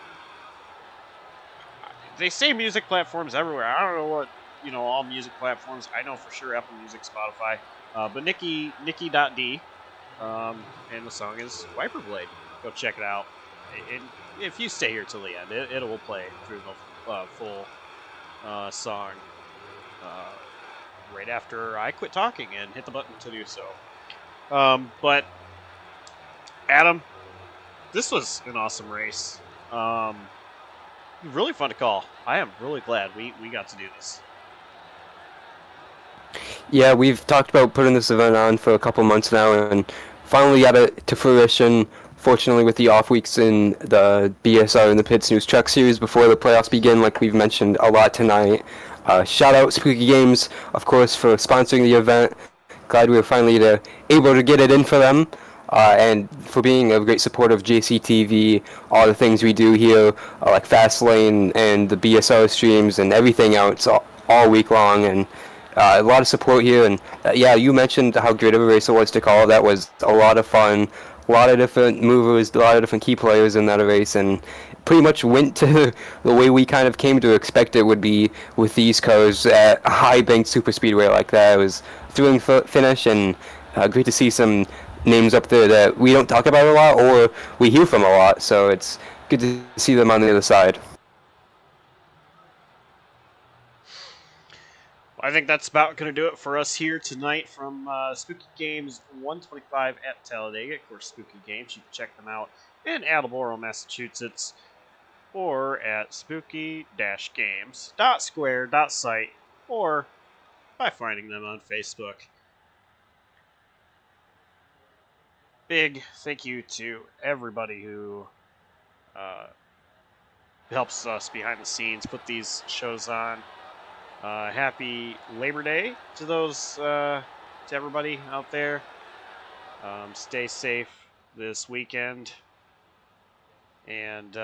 they say music platforms everywhere. I don't know what, all music platforms. I know for sure Apple Music, Spotify. But Nikki.D, and the song is Wiper Blade. Go check it out. And if you stay here till the end, it will play through the full song right after I quit talking and hit the button to do so. But Adam, this was an awesome race. Really fun to call. I am really glad we got to do this. Yeah, we've talked about putting this event on for a couple months now, and finally got it to fruition. Fortunately, with the off weeks in the BSR and the Pits News Truck Series before the playoffs begin, like we've mentioned a lot tonight. Shout out Spooky Games, of course, for sponsoring the event. Glad we were finally able to get it in for them, and for being a great support of JCTV, all the things we do here, like Fastlane and the BSR streams and everything else all week long, and a lot of support here. And yeah, you mentioned how great of a race it was to call. That was a lot of fun. A lot of different movers, a lot of different key players in that race, and pretty much went to the way we kind of came to expect it would be with these cars at a high banked super speedway like that. It was a thrilling finish, and great to see some names up there that we don't talk about a lot or we hear from a lot, so it's good to see them on the other side. I think that's about going to do it for us here tonight from Spooky Games 125 at Talladega. Of course, Spooky Games, you can check them out in Attleboro, Massachusetts, or at spooky-games.square.site, or by finding them on Facebook. Big thank you to everybody who helps us behind the scenes put these shows on. Happy Labor Day to those, to everybody out there. Stay safe this weekend. And,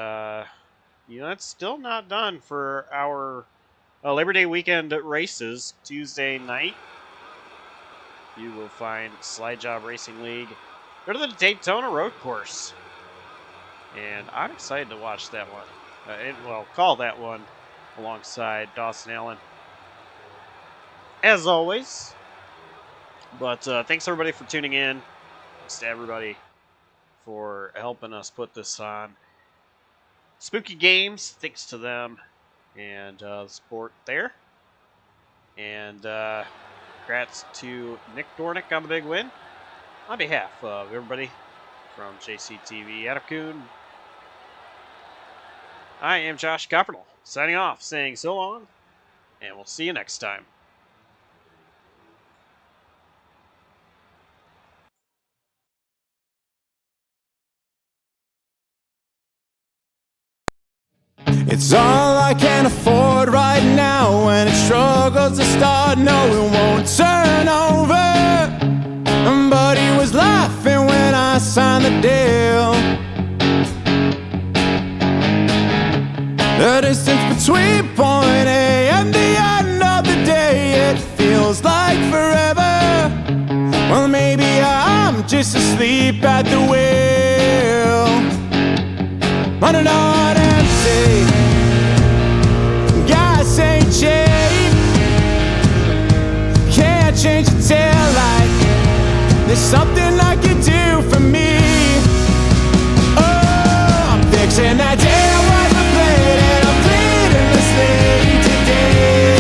it's still not done for our Labor Day weekend races. Tuesday night, you will find Slide Job Racing League. Go to the Daytona Road Course. And I'm excited to watch that one. Call that one alongside Dawson Allen, as always. But thanks everybody for tuning in. Thanks to everybody for helping us put this on. Spooky Games, thanks to them and the support there. And congrats to Nick Dornick on the big win. On behalf of everybody from JCTV Atacune, I am Josh Coppernell, signing off, saying so long, and we'll see you next time. It's all I can afford right now. When it struggles to start, no, it won't turn over. But he was laughing when I signed the deal. The distance between point A and the end of the day, it feels like forever. Well, maybe I'm just asleep at the wheel, running on empty. Gas ain't cheap. Can't change the tail light. There's something I can do for me. Oh, I'm fixing that damn wiper blade, and I'm bleeding this late today.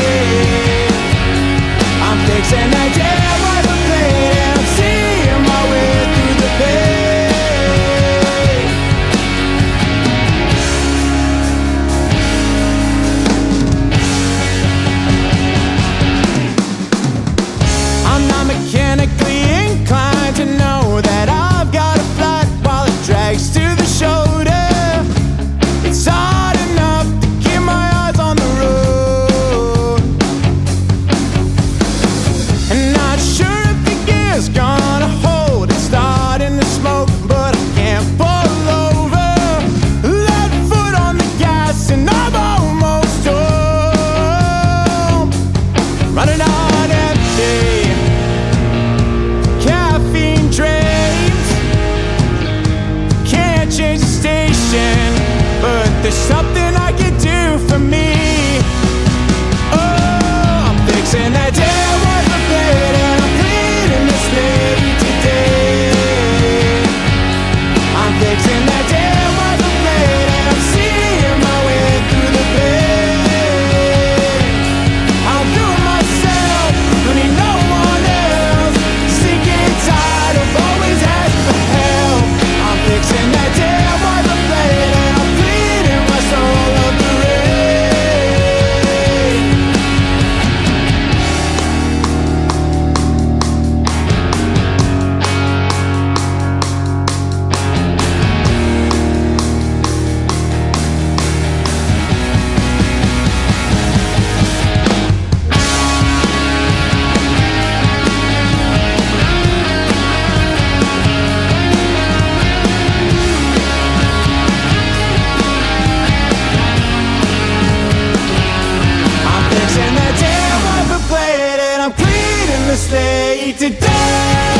I'm fixing that damn wiper blade, and I'm seeing my way through the pain. I'm not mechanically inclined to know there's something I can do for me. Oh, I'm fixing that damn wiper blade and I'm cleaning the slate today. I'm fixing that damn wiper blade and I'm seeing my way through the pain. I'll do it myself, don't need no one else. Sick and tired of always asking for help. I'm fixing that damn wiper blade and I'm cleaning my soul of the rain. I'm fixing that damn wiper blade and I'm cleaning the slate today.